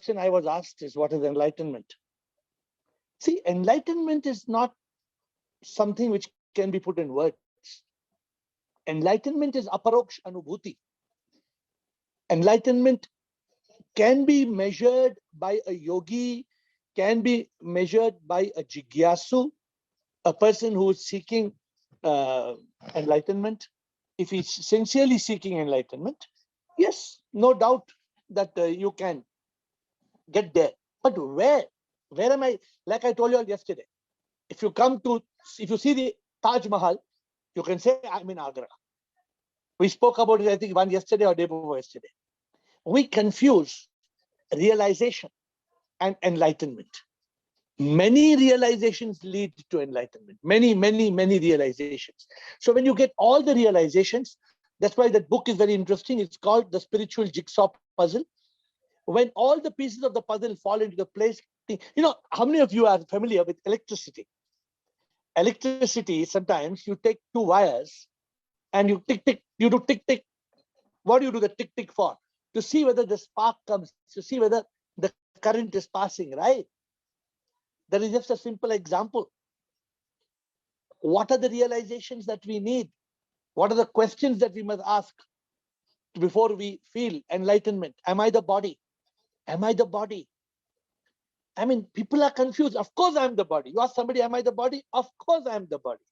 question I was asked is, what is enlightenment? See, enlightenment is not something which can be put in words. Enlightenment is aparoksha anubhuti. Enlightenment can be measured by a yogi, can be measured by a jigyasu, a person who is seeking enlightenment. If he's sincerely seeking enlightenment, yes, no doubt that you can get there. But where am I? Like I told you all yesterday, if you see the Taj Mahal, you can say, I'm in Agra. We spoke about it, I think, one yesterday or day before yesterday. We confuse realization and enlightenment. Many realizations lead to enlightenment. Many realizations. So when you get all the realizations, that's why that book is very interesting. It's called The Spiritual Jigsaw Puzzle. When all the pieces of the puzzle fall into the place, how many of you are familiar with electricity? Electricity, sometimes you take two wires and you you do tick, tick. What do you do the tick, tick for? To see whether the spark comes, to see whether the current is passing, right? That is just a simple example. What are the realizations that we need? What are the questions that we must ask before we feel enlightenment? Am I the body? Am I the body? I mean, people are confused. Of course, I'm the body. You ask somebody, am I the body? Of course, I'm the body.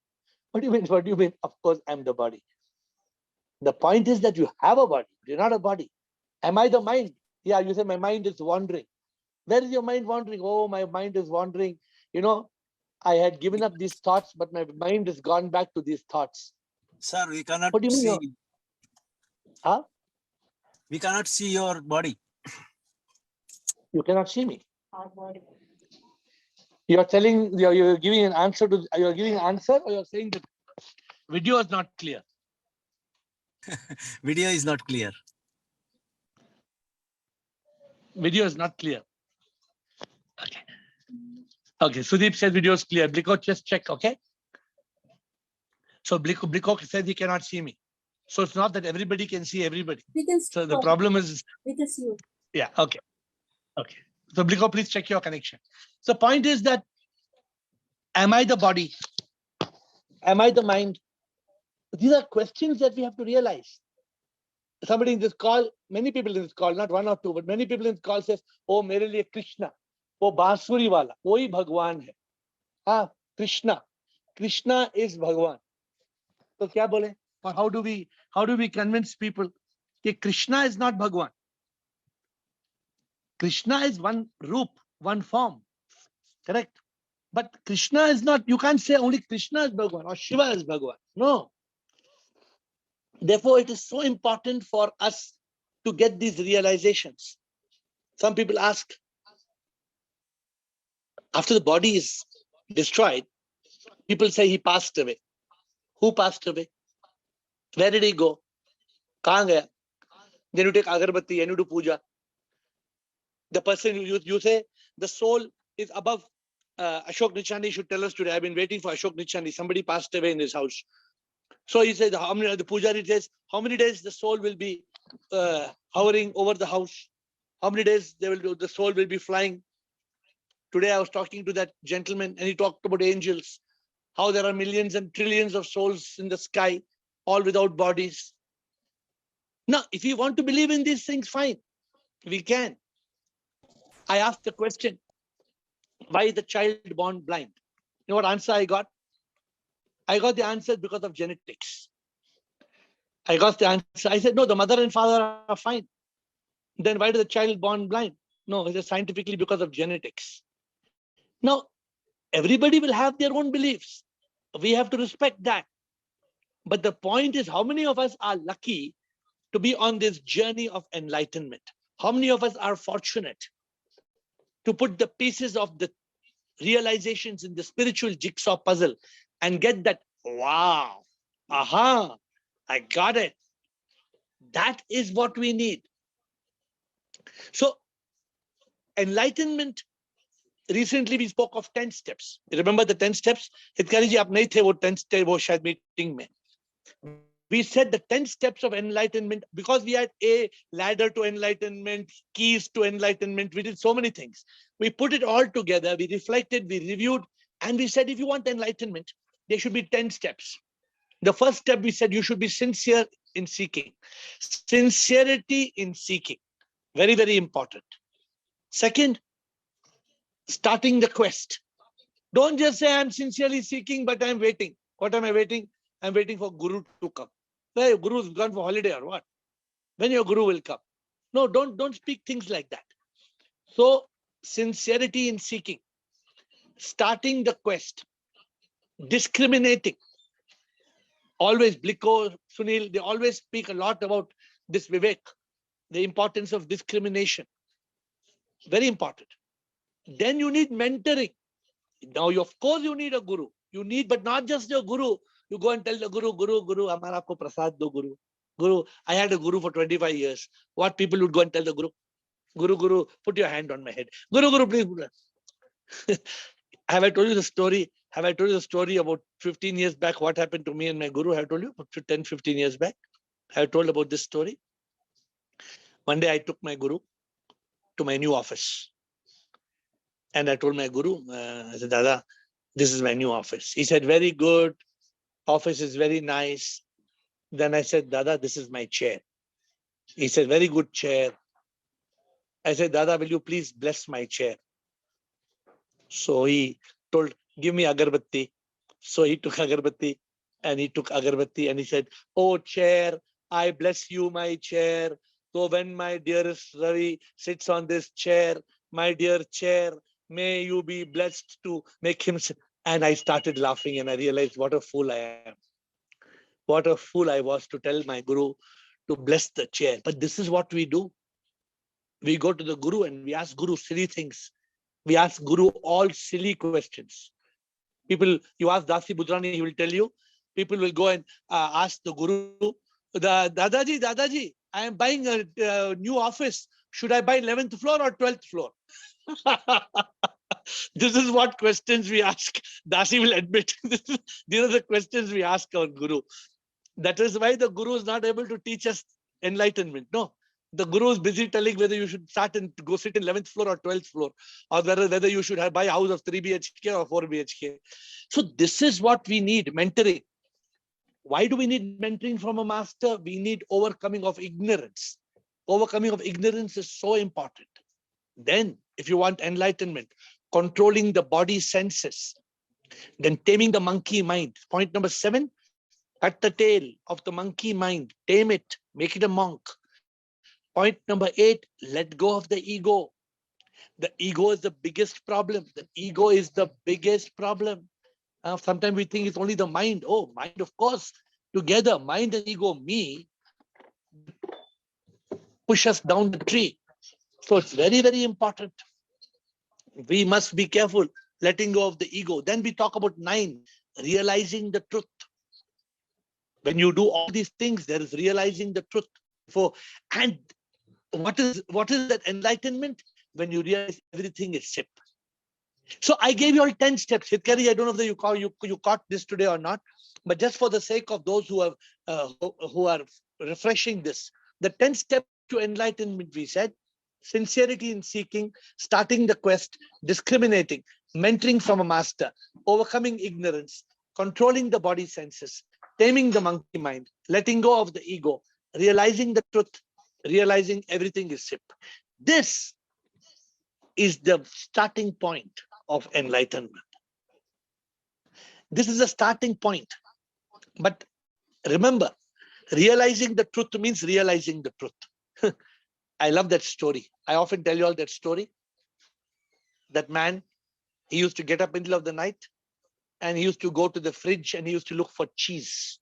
What do you mean? What do you mean? Of course, I'm the body. The point is that you have a body. You're not a body. Am I the mind? Yeah, you say my mind is wandering. Where is your mind wandering? Oh, my mind is wandering. I had given up these thoughts, but my mind has gone back to these thoughts. Sir, we cannot what do you see. Mean? Huh? We cannot see your body. You cannot see me. You're telling, you're giving an answer to, you're giving an answer, or you're saying that video is not clear? Video is not clear. Video is not clear. Okay. Okay, Sudeep says video is clear. Bliko, just check, okay? So Bliko says he cannot see me. So it's not that everybody can see everybody. So the problem is... We can see you. Yeah, okay. Okay. So Bliko, please check your connection. So the point is that, am I the body? Am I the mind? These are questions that we have to realize. Somebody in this call, many people in this call, not one or two, but many people in this call says, oh, mere liye Krishna, oh, Bansuri wala, wohi Bhagwan hai. Ah, Krishna. Krishna is Bhagwan. So kya bole? Or how do we convince people that Krishna is not Bhagwan? Krishna is one roop, one form. Correct? But Krishna is not, you can't say only Krishna is Bhagwan or Shiva is Bhagwan. No. Therefore, it is so important for us to get these realizations. Some people ask, after the body is destroyed, people say he passed away. Who passed away? Where did he go? Kahan gaya? Then you take agarbatti and you do puja. The person you say the soul is above. Ashok Nichani should tell us today. I've been waiting for Ashok Nichani. Somebody passed away in his house. So he said, the pujari says, how many days the soul will be hovering over the house? How many days the soul will be flying? Today I was talking to that gentleman and he talked about angels, how there are millions and trillions of souls in the sky, all without bodies. Now, if you want to believe in these things, fine, we can. I asked the question, why is the child born blind? You know what answer I got? I got the answer because of genetics. I got the answer. I said, no, the mother and father are fine. Then why is the child born blind? No, it is scientifically because of genetics. Now, everybody will have their own beliefs. We have to respect that. But the point is, how many of us are lucky to be on this journey of enlightenment? How many of us are fortunate to put the pieces of the realizations in the spiritual jigsaw puzzle and get that, wow, aha, I got it. That is what we need. So enlightenment, recently we spoke of 10 steps. You remember the 10 steps? Hitkari ji, aap nahi the wo 10 steps, wo shayad meeting mein. We said the 10 steps of enlightenment because we had a ladder to enlightenment, keys to enlightenment. We did so many things. We put it all together. We reflected, we reviewed, and we said, if you want enlightenment, there should be 10 steps. The first step, we said, you should be sincere in seeking. Sincerity in seeking. Very, very important. Second, starting the quest. Don't just say, I'm sincerely seeking, but I'm waiting. What am I waiting? I'm waiting for Guru to come. Well, your Guru's gone for holiday or what? When your Guru will come? No, don't speak things like that. So, sincerity in seeking, starting the quest, discriminating. Always, Bliko, Sunil, they always speak a lot about this Vivek, the importance of discrimination. Very important. Then you need mentoring. Now, of course, you need a Guru. You need, but not just your Guru. You go and tell the Guru, Guru, Amara ko prasad do Guru. Guru, I had a Guru for 25 years. What people would go and tell the Guru? Guru, put your hand on my head. Guru, please. Have I told you the story? Have I told you the story about 15 years back? What happened to me and my Guru? Have I told you? 10, 15 years back. Have I told about this story? One day I took my Guru to my new office. And I told my Guru, I said, Dada, this is my new office. He said, very good. Office is very nice. Then I said, Dada, this is my chair. He said, very good chair. I said, Dada, will you please bless my chair? So he told, give me agarbatti. So he took agarbatti and he said, oh chair, I bless you, my chair. So when my dearest Ravi sits on this chair, my dear chair, may you be blessed to make him sit. And I started laughing and I realized what a fool I am. What a fool I was to tell my Guru to bless the chair. But this is what we do. We go to the Guru and we ask Guru silly things. We ask Guru all silly questions. People, you ask Dasi Budrani, he will tell you. People will go and ask the Guru, Dadaji, I am buying a new office. Should I buy 11th floor or 12th floor? This is what questions we ask. Dasi will admit. These are the questions we ask our Guru. That is why the Guru is not able to teach us enlightenment. No. The Guru is busy telling whether you should start and go sit in 11th floor or 12th floor, or whether you should buy a house of 3 BHK or 4 BHK. So this is what we need, mentoring. Why do we need mentoring from a master? We need overcoming of ignorance. Overcoming of ignorance is so important. Then, if you want enlightenment, controlling the body senses, then taming the monkey mind. Point number 7, cut the tail of the monkey mind, tame it, make it a monk. Point number 8, let go of the ego. The ego is the biggest problem. The ego is the biggest problem. Sometimes we think it's only the mind. Oh, mind, of course. Together, mind and ego, me, push us down the tree. So it's very, very important. We must be careful letting go of the ego. Then we talk about 9, realizing the truth. When you do all these things, there is realizing the truth. And what is that enlightenment? When you realize everything is SIP. So I gave you all 10 steps. Hitkari, I don't know whether you caught this today or not, but just for the sake of those who are refreshing this, the 10 steps to enlightenment, we said: sincerity in seeking, starting the quest, discriminating, mentoring from a master, overcoming ignorance, controlling the body senses, taming the monkey mind, letting go of the ego, realizing the truth, realizing everything is SIP. This is the starting point of enlightenment. This is a starting point. But remember, realizing the truth means realizing the truth. I love that story. I often tell you all that story. That man, he used to get up in the middle of the night and he used to go to the fridge and he used to look for cheese.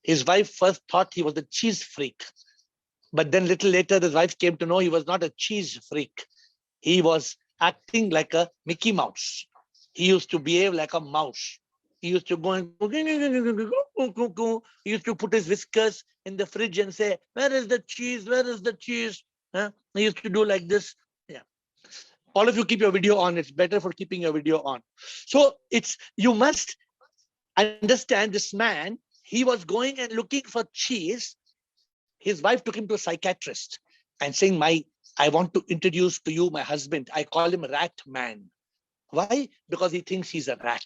His wife first thought he was a cheese freak. But then little later, his wife came to know he was not a cheese freak. He was acting like a Mickey Mouse. He used to behave like a mouse. He used to go and he used to put his whiskers in the fridge and say, "Where is the cheese? Where is the cheese?" He used to do like this. Yeah. All of you keep your video on. It's better for keeping your video on. So you must understand this man. he was going and looking for cheese. His wife took him to a psychiatrist and saying, I want to introduce to you my husband. I call him Rat Man. Why? Because he thinks he's a rat.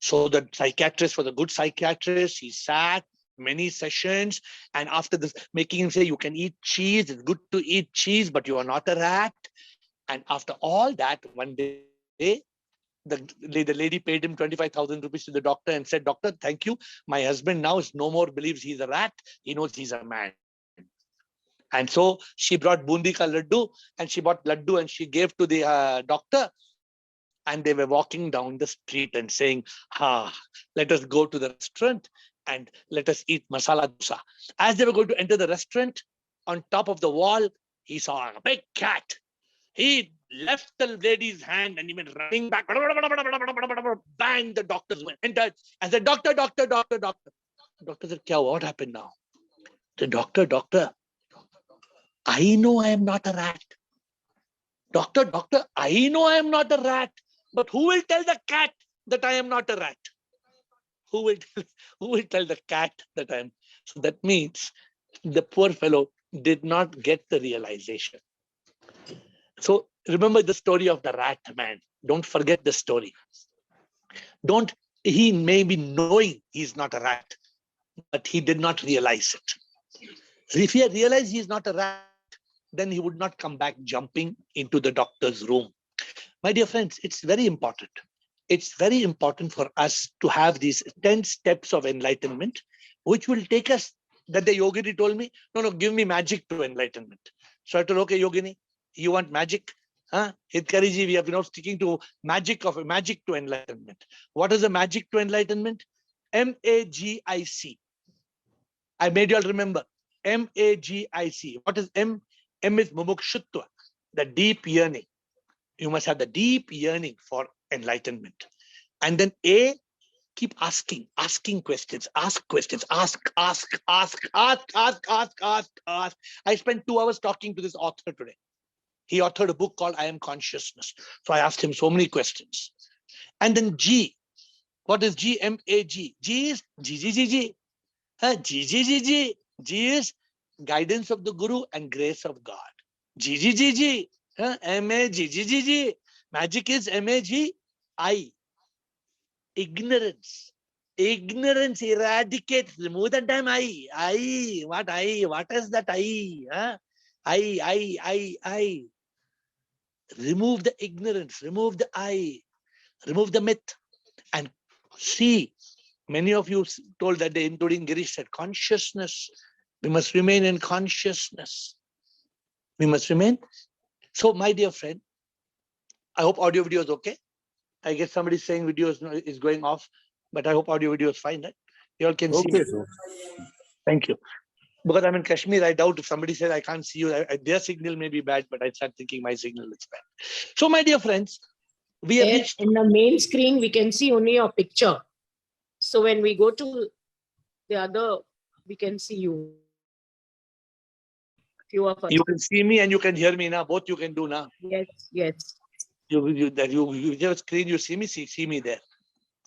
So the psychiatrist was a good psychiatrist. He sat many sessions, and after this, making him say, you can eat cheese. It's good to eat cheese, but you are not a rat. And after all that, one day, the lady paid him 25,000 rupees to the doctor and said, Doctor, thank you. My husband now is no more believes he's a rat. He knows he's a man. And so she brought bundi ka laddu, and she bought laddu and she gave to the doctor. And they were walking down the street and saying, let us go to the restaurant and let us eat masala dosa. As they were going to enter the restaurant, on top of the wall, he saw a big cat. He left the lady's hand and he went running back. Bang, the doctors went, entered and said, Doctor, doctor, doctor, doctor. The doctor said, what happened now? The doctor, I know I am not a rat. Doctor, I know I am not a rat. But who will tell the cat that I am not a rat? Who will tell the cat that I am? So that means the poor fellow did not get the realization. So remember the story of the rat man. Don't forget the story. He may be knowing he's not a rat, but he did not realize it. If he had realized he's not a rat, then he would not come back jumping into the doctor's room. My dear friends, it's very important. It's very important for us to have these 10 steps of enlightenment, which will take us, that the Yogini told me, no, give me magic to enlightenment. So I told, okay, Yogini, you want magic? Hitkariji, we are sticking to magic to enlightenment. What is the magic to enlightenment? M-A-G-I-C. I made you all remember. M-A-G-I-C. What is M? M is mumukshutva, the deep yearning. You must have the deep yearning for enlightenment. And then A, keep asking questions, ask questions, ask. I spent 2 hours talking to this author today. He authored a book called I Am Consciousness. So I asked him so many questions. And then G, what is G? M-A-G. G is G. G is guidance of the Guru and grace of God. G. M-A-G. Magic is M-A-G-I. Ignorance. Ignorance eradicates. Remove the damn I. What I? What is that I? I. Remove the ignorance. Remove the I. Remove the myth. And see, many of you told that day, including Girish, said consciousness. We must remain in consciousness. We must remain. So, my dear friend, I hope audio video is okay. I guess somebody saying video is going off, but I hope audio video is fine. Right? You all can see me. Sir. Thank you. Because I'm in Kashmir, I doubt if somebody says I can't see you, their signal may be bad, but I start thinking my signal is bad. So, my dear friends, we have reached. In the main screen, we can see only your picture. So when we go to the other, we can see you. Few of us. You can see me and you can hear me now. Both you can do now. Yes. You have a screen, you see me there.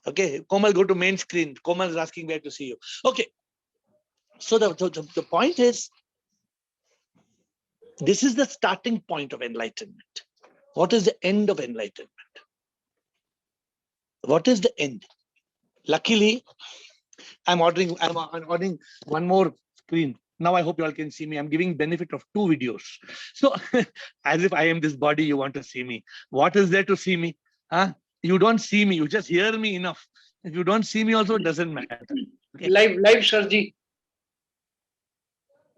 Okay, Komal, go to main screen. Komal is asking where to see you. Okay. So the point is, this is the starting point of enlightenment. What is the end of enlightenment? What is the end? Luckily, I'm ordering one more screen. Now I hope you all can see me. I'm giving benefit of 2 videos. So as if I am this body, you want to see me. What is there to see me? You don't see me. You just hear me enough. If you don't see me also, it doesn't matter. Okay. Live, Sharji.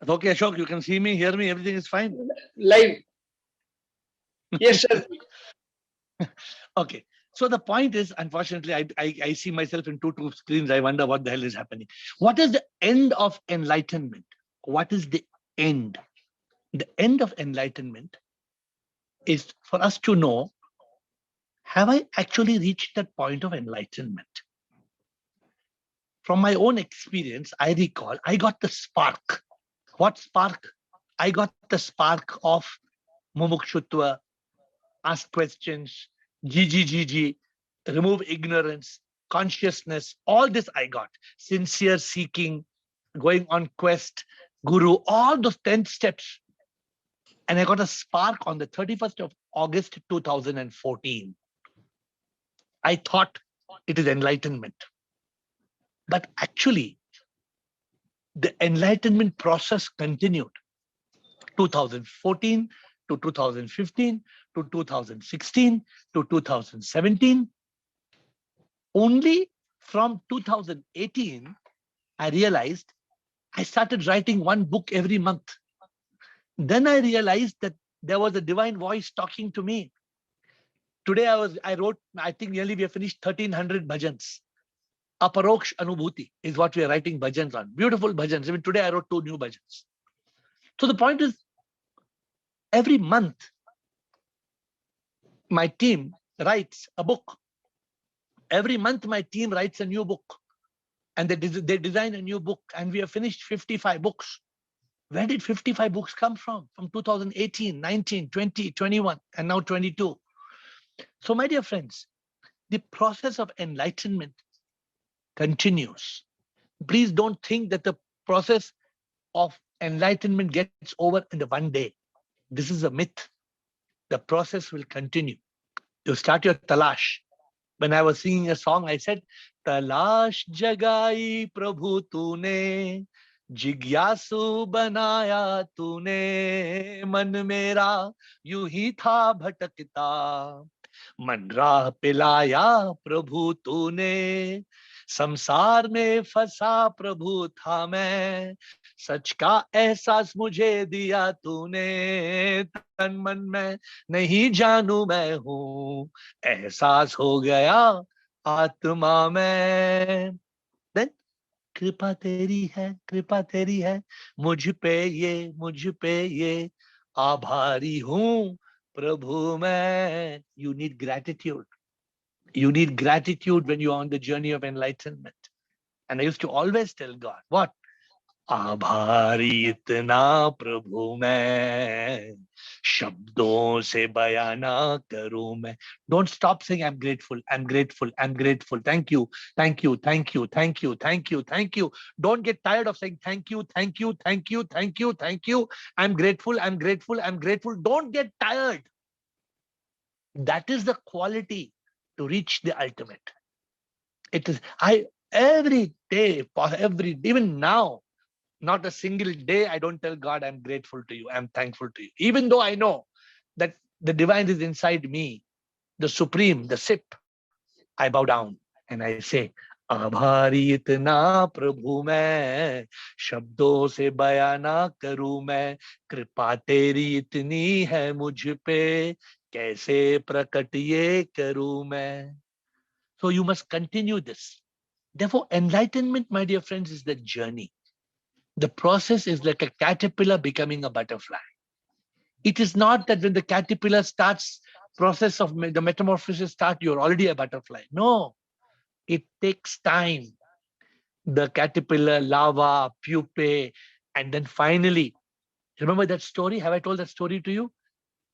Okay, Ashok, you can see me, hear me, everything is fine. Live. Yes, sir. Okay. So the point is, unfortunately, I see myself in two screens. I wonder what the hell is happening. What is the end of enlightenment? What is the end? The end of enlightenment is for us to know, have I actually reached that point of enlightenment? From my own experience, I recall I got the spark. What spark? I got the spark of mumukshutva, ask questions, GG, remove ignorance, consciousness, all this I got. Sincere seeking, going on quest, guru, all those 10 steps. And I got a spark on the 31st of August 2014. I thought it is enlightenment. But actually, the enlightenment process continued. 2014 to 2015 to 2016 to 2017. Only from 2018, I realized I started writing one book every month. Then I realized that there was a divine voice talking to me. Today I wrote, I think nearly we have finished 1300 bhajans. Aparoksh Anubhuti is what we are writing bhajans on. Beautiful bhajans. Even today I wrote 2 new bhajans. So the point is, every month, my team writes a book. Every month, my team writes a new book. And they design a new book. And we have finished 55 books. Where did 55 books come from? From 2018, 19, 20, 21, and now 22. So, my dear friends, the process of enlightenment continues. Please don't think that the process of enlightenment gets over in the one day. This is a myth. The process will continue. You start your talash. When I was singing a song, I said, Talash jagai prabhu tune, jigyasu banaya tune, man mera yu hi tha bhatakta, man raah pilaya prabhu tune, संसार में फंसा प्रभु था मैं, सच का एहसास मुझे दिया तूने, तन मन में नहीं जानू मैं हूँ, एहसास हो गया आत्मा में. Then कृपा तेरी है मुझ पे ये आभारी हूँ प्रभु मैं. You need gratitude. You need gratitude when you are on the journey of enlightenment. And I used to always tell God, what? आभारी इतना प्रभु मैं, शब्दों से बयां ना करूं मैं. Don't stop saying I'm grateful, I'm grateful, I'm grateful. Thank you, thank you, thank you, thank you, thank you, thank you. Don't get tired of saying thank you, thank you, thank you, thank you, thank you. I'm grateful, I'm grateful, I'm grateful. Don't get tired. That is the quality to reach the ultimate. It is, every day, even now, not a single day I don't tell God I'm grateful to you, I'm thankful to you. Even though I know that the divine is inside me, the supreme, the SIP, I bow down and I say, आभारी इतना प्रभु मैं, शब्दों से बयां ना करूं मैं, कृपा तेरी इतनी है मुझ पे, कैसे प्रकट ये करूं मैं. So you must continue this. Therefore, enlightenment, my dear friends, is the journey. The process is like a caterpillar becoming a butterfly. It is not that when the caterpillar starts, process of the metamorphosis start, you're already a butterfly. No, it takes time. The caterpillar, larva, pupae, and then finally, remember that story? Have I told that story to you?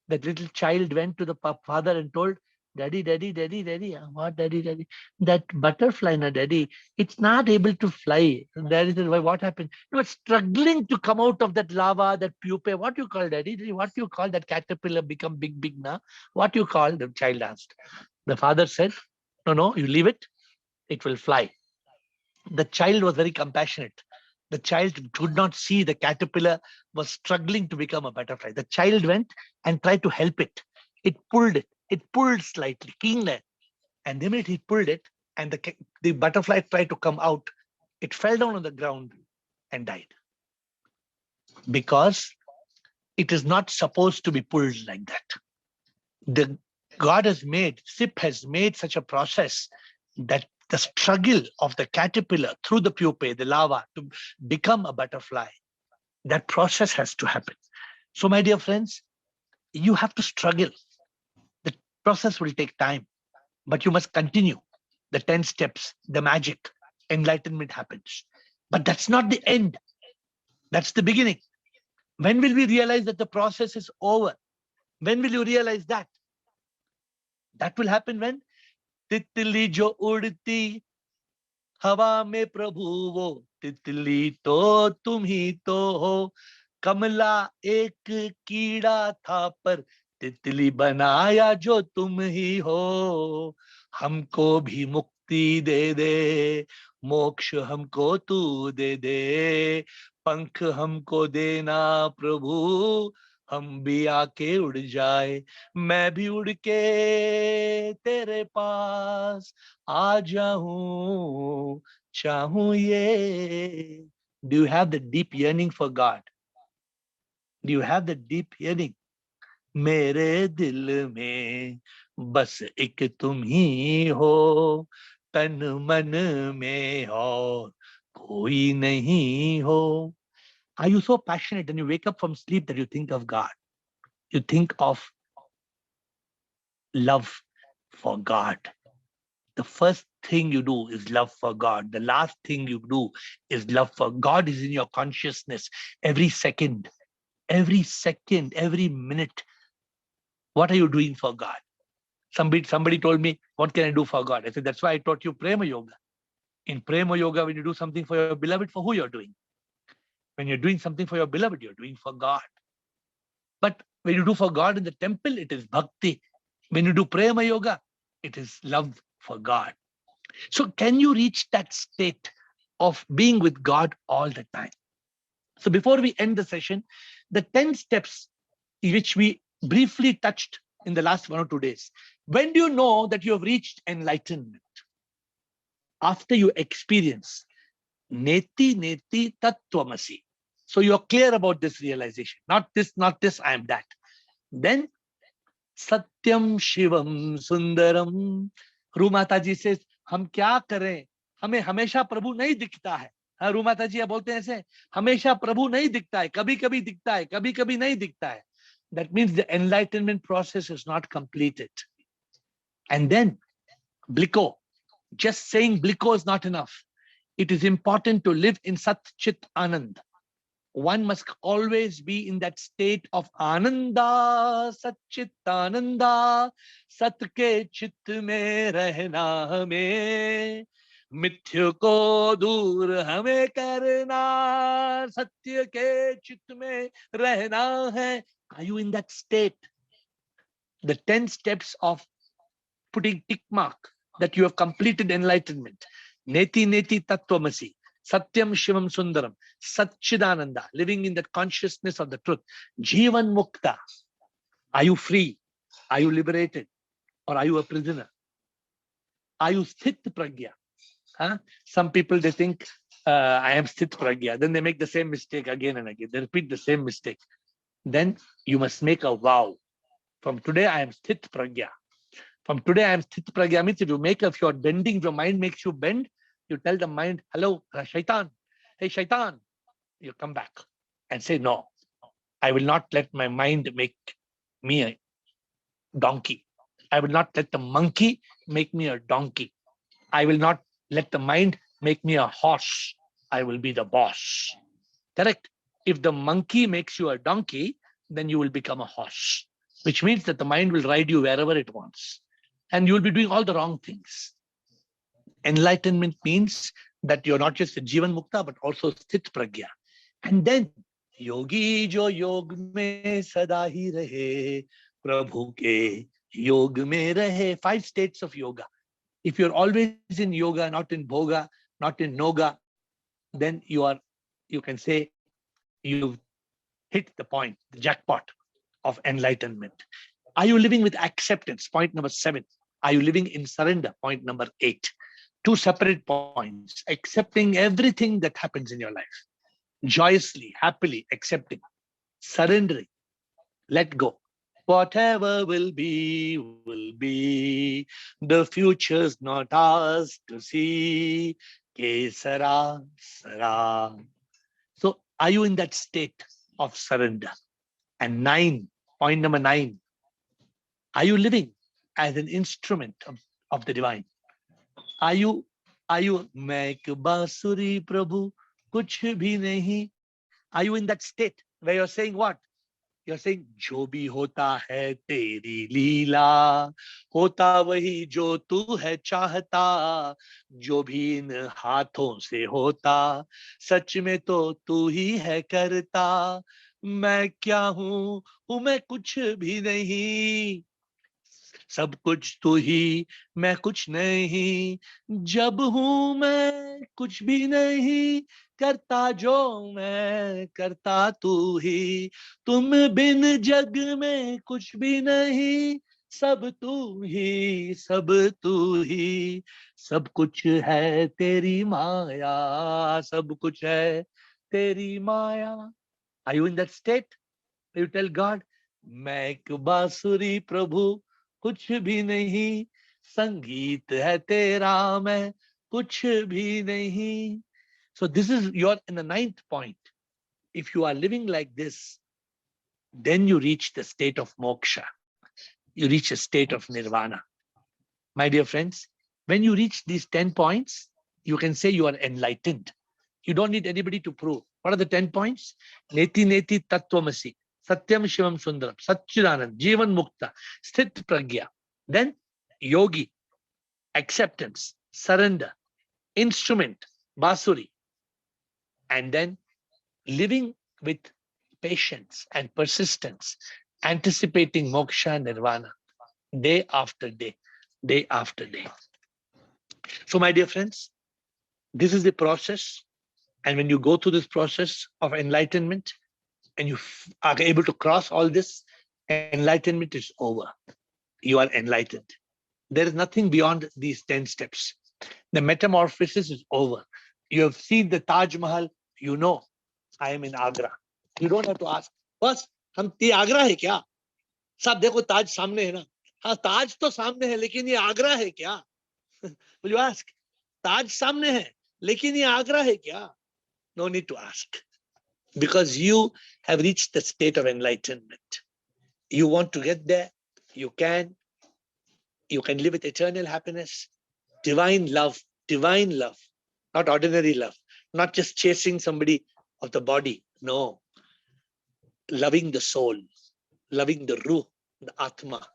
That little child went to the father and told, Daddy, Daddy, Daddy, Daddy, what Daddy, Daddy? That butterfly, na Daddy, it's not able to fly. And Daddy said, why, what happened? It was struggling to come out of that lava, that pupae. What you call, Daddy? What you call that caterpillar become big na? What you call? The child asked. The father said, no, you leave it. It will fly. The child was very compassionate. The child could not see the caterpillar was struggling to become a butterfly. The child went and tried to help it. It pulled slightly, keenly. And the minute he pulled it and the butterfly tried to come out, it fell down on the ground and died. Because it is not supposed to be pulled like that. God has made, SIP has made such a process that the struggle of the caterpillar through the pupae, the larva, to become a butterfly, that process has to happen. So, my dear friends, you have to struggle. The process will take time, but you must continue. The 10 steps, the magic, enlightenment happens. But that's not the end. That's the beginning. When will we realize that the process is over? When will you realize that? That will happen when Titli jo udti हवा में प्रभु वो तितली तो तुम ही तो हो, कमला एक कीड़ा था पर तितली बनाया जो तुम ही हो, हमको भी मुक्ति दे दे, मोक्ष हमको तू दे दे, पंख हमको देना प्रभु, हम भी आके उड़ जाए, मैं भी उड़ के तेरे पास आ जाऊं, चाहूं ये. Do you have the deep yearning for God? Do you have the deep yearning? मेरे दिल में बस एक तुम ही हो, तन मन में और कोई नहीं हो. Are you so passionate and you wake up from sleep that you think of God? You think of love for God. The first thing you do is love for God. The last thing you do is love for God. Is in your consciousness every second, every minute. What are you doing for God? Somebody told me, what can I do for God? I said, that's why I taught you Prema Yoga. In Prema Yoga, when you do something for your beloved, for who you're doing? When you're doing something for your beloved, you're doing for God. But when you do for God in the temple, it is bhakti. When you do Prema Yoga, it is love for God. So can you reach that state of being with God all the time? So before we end the session, the 10 steps which we briefly touched in the last 1 or 2 days. When do you know that you have reached enlightenment? After you experience neti neti tattvamasi. So you're clear about this realization. Not this, I am that. Then Satyam Shivam Sundaram. Rumata ji says, हम क्या करें, हमें हमेशा प्रभु नहीं दिखता है. हाँ, रूमाता जी बोलते हैं ऐसे, हमेशा प्रभु नहीं दिखता है, कभी कभी दिखता है, कभी कभी नहीं दिखता है. That means the enlightenment process is not completed. And then Bliko, just saying Bliko is not enough. It is important to live in Sat Chit Anand. One must always be in that state of Ananda, Sat Chit Ananda, Sat ke chit mein rehna hame, मिथ्य को दूर हमें करना, सत्य के चित्त में रहना है. Are you in that state? The 10 steps of putting tick mark that you have completed enlightenment. Neti neti tattvamasi, satyam shivam sundaram, satchidananda, living in that consciousness of the truth. Jivan mukta. Are you free? Are you liberated? Or are you a prisoner? Are you sthit pragya? Huh? Some people, they think, I am sthit pragya. Then they make the same mistake again and again. They repeat the same mistake. Then you must make a vow. From today, I am sthit pragya. From today, I am sthit pragya. Means if you're bending, if your mind makes you bend, you tell the mind, hello, shaitan. Hey, shaitan. You come back and say, no, I will not let my mind make me a donkey. I will not let the monkey make me a donkey. I will not let the mind make me a horse. I will be the boss. Correct? If the monkey makes you a donkey, then you will become a horse, which means that the mind will ride you wherever it wants. And you will be doing all the wrong things. Enlightenment means that you're not just a Jivan Mukta, but also Sthit Pragya. And then, Yogi jo yog mein sada hi rahe, Prabhu ke yog mein rahe. 5 states of yoga. If you're always in yoga, not in bhoga, not in noga, then you can say you've hit the point, the jackpot of enlightenment. Are you living with acceptance? Point number 7. Are you living in surrender? Point number 8. 2 separate points. Accepting everything that happens in your life. Joyously, happily accepting. Surrendering. Let go. Whatever will be, will be. The future's not ours to see. Kesara, sara. So are you in that state of surrender? And 9, point number 9. Are you living as an instrument of the divine? Are you मैं एक बांसुरी प्रभु कुछ भी नहीं? Are you in that state where you're saying what? You're saying, जो भी होता है तेरी लीला, होता वही जो तू है चाहता, जो भी इन हाथों से होता, सच में तो तू ही है करता, मैं क्या हूँ मैं कुछ भी नहीं, सब कुछ तू ही मैं कुछ नहीं, जब हूं मैं कुछ भी नहीं, करता जो मैं करता तू ही, तुम बिन जग में कुछ भी नहीं, सब तू ही सब तू ही, सब कुछ है तेरी माया, सब कुछ है तेरी माया. Are you in that state? You tell God, मैं एक बांसुरी प्रभु, कुछ भी नहीं, संगीत है तेरा, मैं कुछ भी नहीं. So this is your in the 9th point. If you are living like this, then you reach the state of moksha. You reach a state of nirvana. My dear friends, when you reach these 10 points, you can say you are enlightened. You don't need anybody to prove. What are the 10 points? Neti neti tattvamasi, satyam shivam sundaram, satchidanand, jivan mukta, sthit pragya. Then yogi, acceptance, surrender, instrument, basuri. And then living with patience and persistence, anticipating moksha, nirvana, day after day, day after day. So my dear friends, this is the process. And when you go through this process of enlightenment and you are able to cross all this, enlightenment is over. You are enlightened. There is nothing beyond these 10 steps. The metamorphosis is over. You have seen the Taj Mahal, you know, I am in Agra. You don't have to ask, बस हम ये आगरा है क्या? सब देखो ताज सामने है ना. हाँ ताज तो सामने है लेकिन ये आगरा है क्या? Will you ask? ताज सामने है लेकिन ये आगरा है क्या? No need to ask, because you have reached the state of enlightenment. You want to get there, you can live with eternal happiness, divine love, not ordinary love, not just chasing somebody of the body. No, loving the soul, loving the ruh, the atma.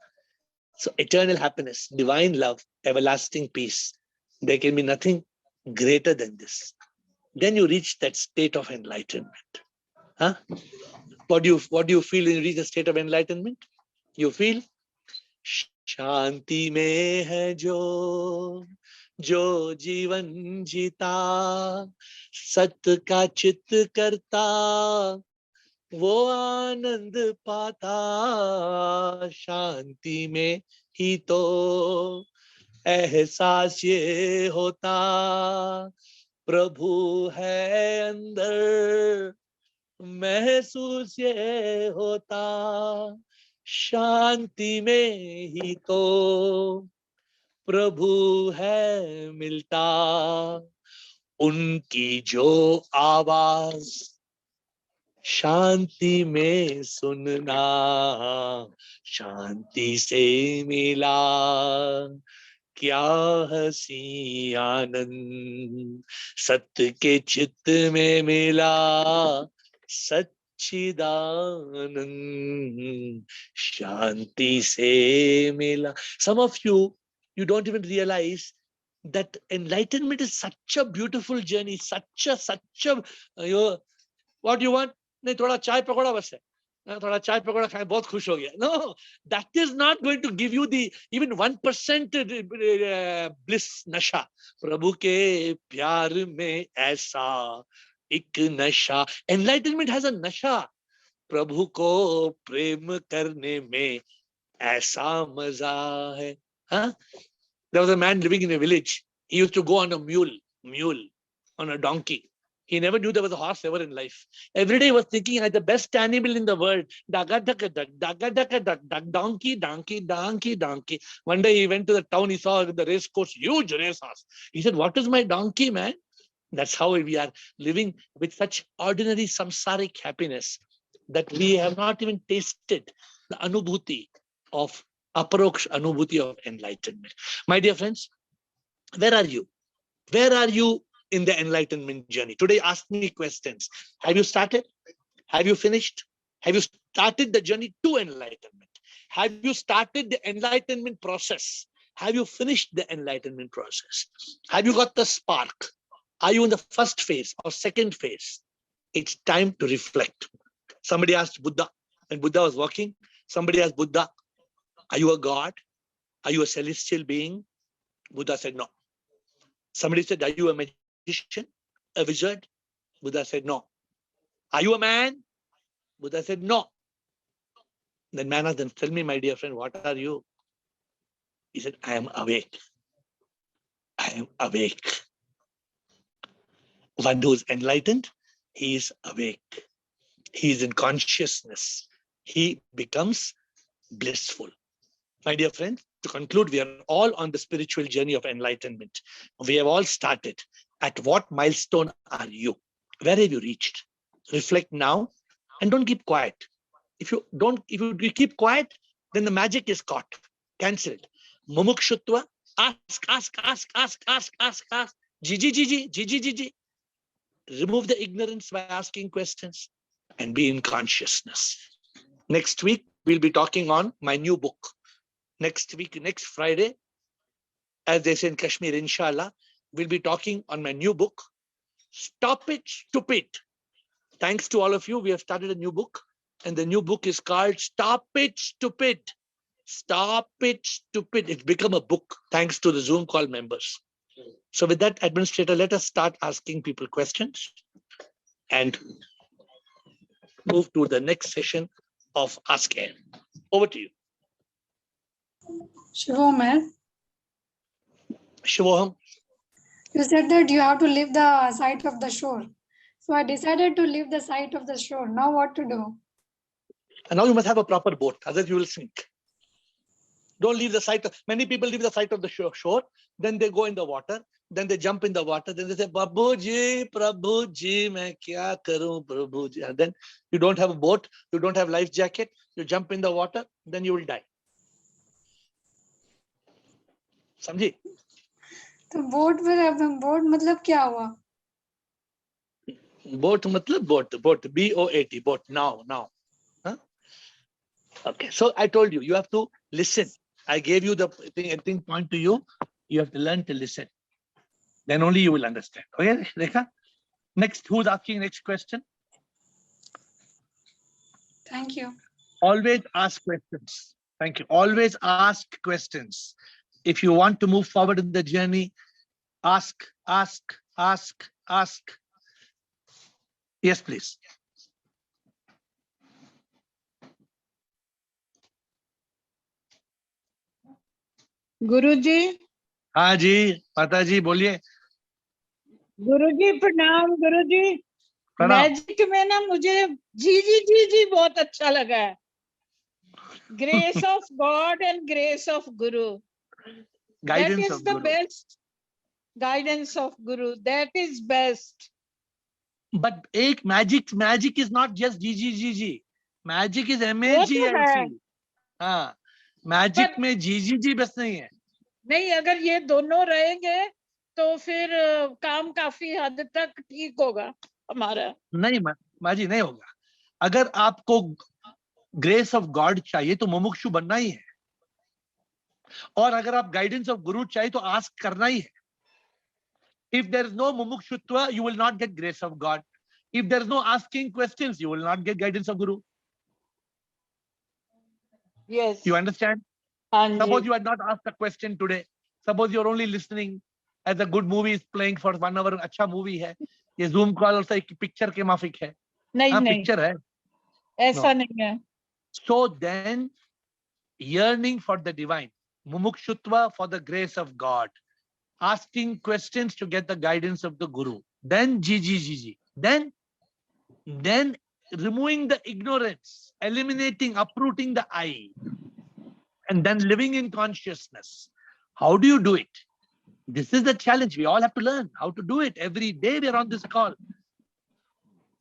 So eternal happiness, divine love, everlasting peace. There can be nothing greater than this. Then you reach that state of enlightenment. Huh? What do you feel when you reach the state of enlightenment? You feel शांति में है जो जीवन जीता, सत्य का चित करता, वो आनंद पाता, शांति में ही तो एहसास ये होता, प्रभु है अंदर, महसूस ये होता, शांति में ही तो प्रभु है मिलता, उनकी जो आवाज शांति में सुनना, शांति से मिला क्या हसी आनंद, सत्य के चित्त में मिला सच्चिदानंद, शांति से मिला. Some of you don't even realize that enlightenment is such a beautiful journey, such a what do you want? नहीं थोड़ा चाय पकौड़ा बस है, थोड़ा चाय पकौड़ा खाए बहुत खुश हो गया. No, that is not going to give you the even 1% bliss, nasha. प्रभु के प्यार में ऐसा एक नशा. Enlightenment has a nasha. प्रभु को प्रेम करने में ऐसा मजा है. Huh? There was a man living in a village. He used to go on a mule, on a donkey. He never knew there was a horse ever in life. Every day he was thinking, I had the best animal in the world. Daga, daga, daga, daga, daga, donkey, donkey, donkey, donkey. One day he went to the town, he saw the race course, huge race horse. He said, what is my donkey, man? That's how we are living with such ordinary samsaric happiness that we have not even tasted the anubhuti of aparoksh anubhuti of enlightenment. My dear friends, where are you? Where are you in the enlightenment journey? Today, ask me questions. Have you started? Have you finished? Have you started the journey to enlightenment? Have you started the enlightenment process? Have you finished the enlightenment process? Have you got the spark? Are you in the first phase or second phase? It's time to reflect. Somebody asked Buddha, when Buddha was walking, somebody asked Buddha, are you a god? Are you a celestial being? Buddha said, no. Somebody said, are you a magician? A wizard? Buddha said, no. Are you a man? Buddha said, no. Then man asked them, tell me, my dear friend, what are you? He said, I am awake. I am awake. One who is enlightened, he is awake. He is in consciousness. He becomes blissful. My dear friends, to conclude, we are all on the spiritual journey of enlightenment. We have all started. At what milestone are you? Where have you reached? Reflect now and don't keep quiet. If you keep quiet, then the magic is caught, cancelled. Mumukshutva, ask. Ji. Remove the ignorance by asking questions and be in consciousness. Next week, we'll be talking on my new book. Next week, next Friday, as they say in Kashmir, inshallah, we'll be talking on my new book, Stop It, Stupid. Thanks to all of you, we have started a new book, and the new book is called Stop It, Stupid. Stop It, Stupid. It's become a book, thanks to the Zoom call members. So with that, Administrator, let us start asking people questions and move to the next session of Ask AiR. Over to you. Shivoham, Shivoham. you said that you have to leave the side of the shore. So I decided to leave the side of the shore. Now what to do? And now you must have a proper boat, otherwise you will sink. Don't leave the site. Many people leave the site of the shore, then they go in the water, then they jump in the water, then they say, Prabhu ji, main kya karu, Prabhu ji. And then you don't have a boat, you don't have life jacket, you jump in the water, then you will die. समझी? तो boat मतलब क्या हुआ? Boat मतलब boat, B-O-A-T, boat, now. Huh? Okay, so I told you, you have to listen. I gave you the thing point to you. You have to learn to listen. Then only you will understand. Okay, Rekha? Next, who's asking next question? Thank you. Always ask questions. Thank you. Always ask questions. If you want to move forward in the journey, ask. Yes, please. गुरुजी, हाँ जी, माता जी बोलिए। गुरुजी प्रणाम। गुरुजी, प्रणाम। Magic में ना मुझे जी बहुत अच्छा लगा है। Grace of God and grace of guru, that is the best. Guidance of guru, that is best. But एक मैजिक इज नॉट जस्ट जी, मैजिक इज MAGIC। हाँ, मैजिक में जी बस नहीं है। नहीं, अगर ये दोनों रहेंगे तो फिर काम काफी हद तक ठीक होगा हमारा। नहीं माजी, नहीं होगा। अगर आपको ग्रेस ऑफ गॉड चाहिए तो मुमुक्षु बनना ही है, और अगर आप गाइडेंस ऑफ गुरु चाहिए तो आस्क करना ही है। If there is no mumukshutva, you will not get grace of God. If there is no asking questions, you will not get guidance of Guru. Yes. You understand? Suppose you had not asked a question today. Suppose you are only listening as a good movie is playing for 1 hour. अच्छा movie है. ये Zoom call also एक picture के माफिक है. नहीं, picture है. ऐसा नहीं है. So then, yearning for the divine, mumukshutva for the grace of God, asking questions to get the guidance of the Guru. Then G. Then removing the ignorance, eliminating, uprooting the I, and then living in consciousness. How do you do it? This is the challenge. We all have to learn how to do it. Every day we are on this call.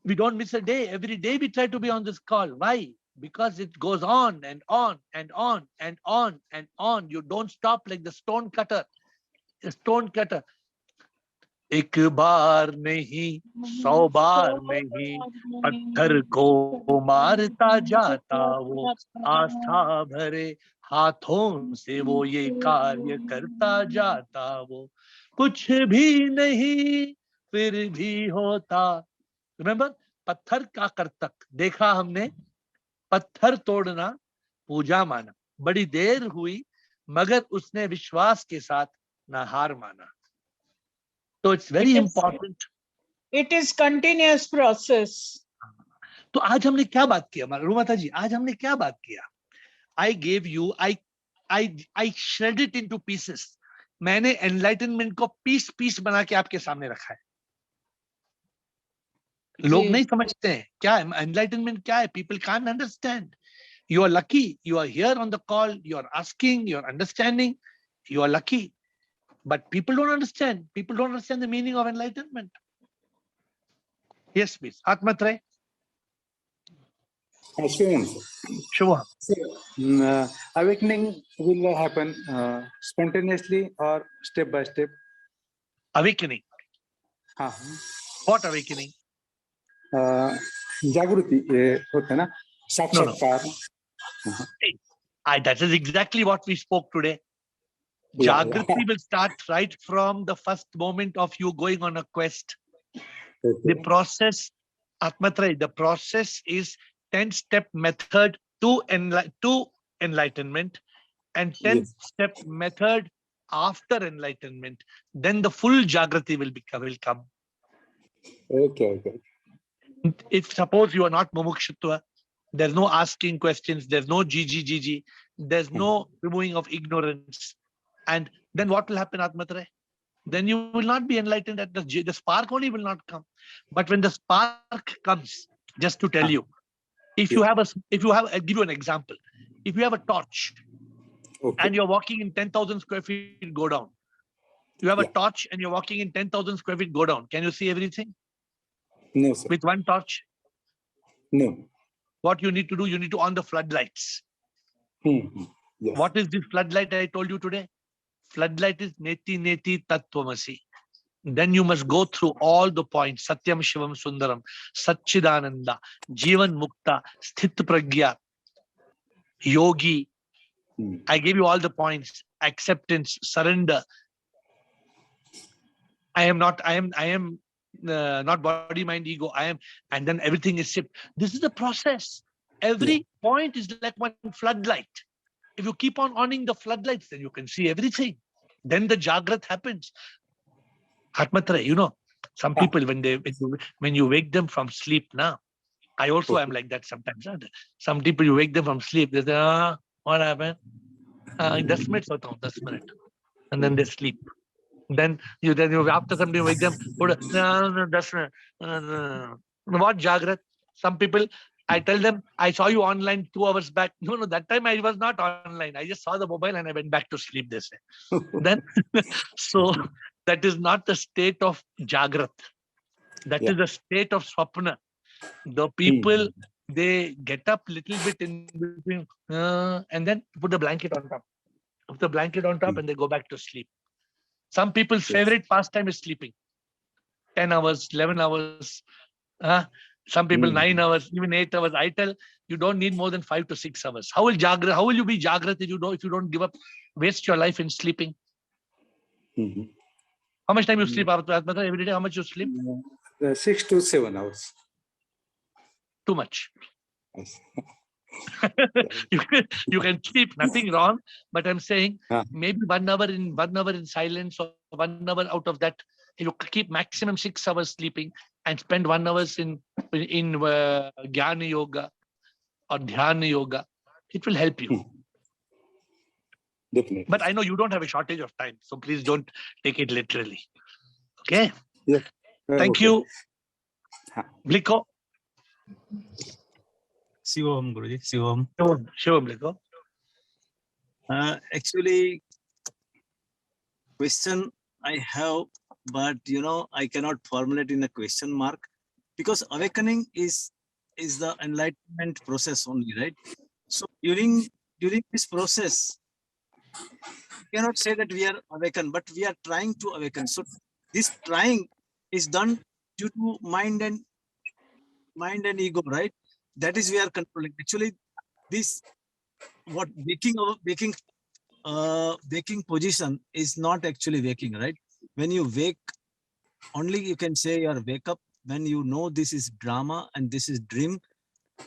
We don't miss a day. Every day we try to be on this call. Why? Because it goes on and on and on and on and on. You don't stop like the stone cutter. A stone cutter. एक बार नहीं 100 बार नहीं पत्थर को मारता जाता वो, आस्था भरे हाथों से वो ये कार्य करता जाता वो, कुछ भी नहीं फिर भी होता। रिमेंबर, पत्थर का कर्तक देखा हमने, पत्थर तोड़ना पूजा माना, बड़ी देर हुई मगर उसने विश्वास के साथ ना हार माना। तो it's very important. It is continuous process. तो आज हमने क्या बात किया रूमाता जी, आज हमने क्या बात किया? I gave you, I shred it into pieces. मैंने एनलाइटनमेंट को पीस पीस बना के आपके सामने रखा है। लोग नहीं समझते हैं क्या है एनलाइटनमेंट क्या है। People can't understand. You are lucky. You are here on the call. You are asking. You are understanding. You are lucky. But people don't understand. People don't understand the meaning of enlightenment. Yes, please. Atmatray. Sure. Awakening will happen spontaneously or step by step? Awakening. What awakening? जागृति होता है ना, साक्षात्कार। That is exactly what we spoke today. Jagrati will start right from the first moment of you going on a quest. The process, Atmatray, the process is 10-step method to enlightenment and 10-step method after enlightenment. Then the full Jagrati will come. Okay. If suppose you are not mumukshutva, there's no asking questions, there's no GG, there's no removing of ignorance. And then what will happen, Atmatray? Then you will not be enlightened at the spark only will not come. But when the spark comes, just to tell you, if you have, I'll give you an example. If you have a torch and you're walking in 10,000 square feet, go down. You have a torch and you're walking in 10,000 square feet, go down. Can you see everything? No, sir. With one torch? No. What you need to do, you need to on the floodlights. Yes. What is this floodlight I told you today? Floodlight is neti neti tattvamasi. Then you must go through all the points. Satyam Shivam Sundaram, Satchidananda, Jivan Mukta, Sthit Pragya, Yogi. I gave you all the points. Acceptance, surrender. I am not body, mind, ego. I am, and then everything is shipped. This is the process. Every point is like one floodlight. If you keep on owning the floodlights, then you can see everything. Then the Jagrat happens. Atmatray, you know, some people when you wake them from sleep now, I also am like that sometimes. Some people you wake them from sleep, they say, what happened? 10 minutes hota hu, 10 minutes. And then they sleep. Then you after somebody wake them, 10 minutes. What Jagrat? Some people, I tell them, I saw you online 2 hours back. No, that time I was not online. I just saw the mobile and I went back to sleep, they say. Then, so that is not the state of Jagrat. That is the state of Swapna. The people, they get up little bit in between and then put the blanket on top. Put the blanket on top and they go back to sleep. Some people's favorite pastime is sleeping. 10 hours, 11 hours. Some people 9 hours, even 8 hours. I tell you don't need more than 5 to 6 hours. How will you be Jagrat if you don't give up, waste your life in sleeping? How much time you sleep every day? How much you sleep? 6 to 7 hours. Too much. You can sleep, nothing wrong. But I'm saying maybe 1 hour in silence or 1 hour out of that. You keep maximum 6 hours sleeping and spend 1 hour in Jnana Yoga or Dhyana Yoga. It will help you. Definitely. But I know you don't have a shortage of time, so please don't take it literally. Okay? Yeah. Thank you. Bliko. Shivam, Guruji, Shivam. Shivam, Bliko. Actually, question I have, but I cannot formulate in a question mark, because awakening is the enlightenment process only, right? So during this process, we cannot say that we are awakened, but we are trying to awaken. So this trying is done due to mind and ego, right? That is we are controlling. Actually, this what waking position is not actually waking, right? When you wake, only you can say you are wake up when you know this is drama and this is dream.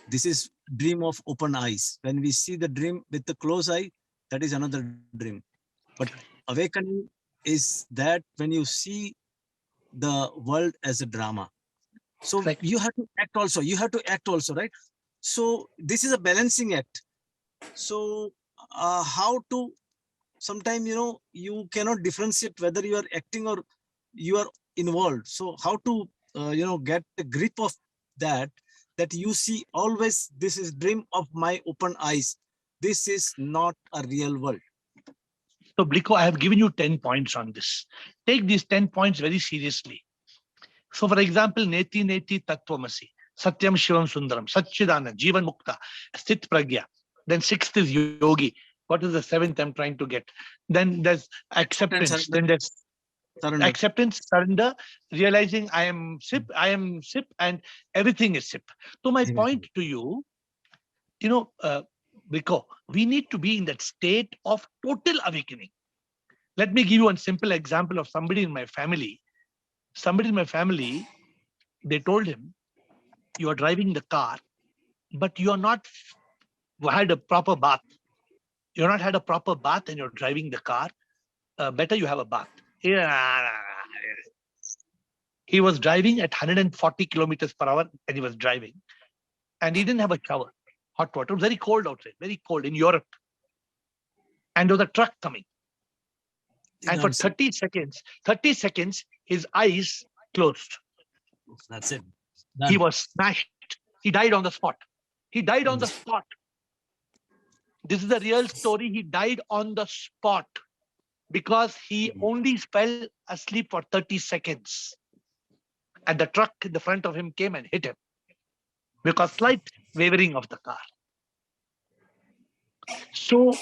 This is dream of open eyes. When we see the dream with the closed eye, that is another dream. But awakening is that when you see the world as a drama. So Correct. you have to act also. You have to act also, right? So this is a balancing act. So how to sometimes you cannot differentiate whether you are acting or you are involved. So how to get the grip of that you see always this is dream of my open eyes. This is not a real world. So, Bliko, I have given you 10 points on this. Take these 10 points very seriously. So, for example, Neti Neti Tattvamasi, Satyam Shivam Sundaram, Satchidana, Jivan Mukta, Sthit Pragya. Then sixth is Yogi. What is the seventh I'm trying to get? Then there's acceptance. Then there's Surrender. acceptance, surrender, realizing I am SIP, and everything is SIP. So my point to you, Biko, we need to be in that state of total awakening. Let me give you one simple example of somebody in my family. Somebody in my family, they told him, you are driving the car, but you are not had a proper bath. You're not had a proper bath and you're driving the car. Better you have a bath. He was driving at 140 kilometers per hour and he was driving. And he didn't have a shower. Hot water. It was very cold outside, very cold in Europe. And there was a truck coming. And for 30 seconds, his eyes closed. That's it. He was smashed. He died on the spot. He died on the spot. This is the real story. He died on the spot because he only fell asleep for 30 seconds. And the truck in the front of him came and hit him because slight wavering of the car. So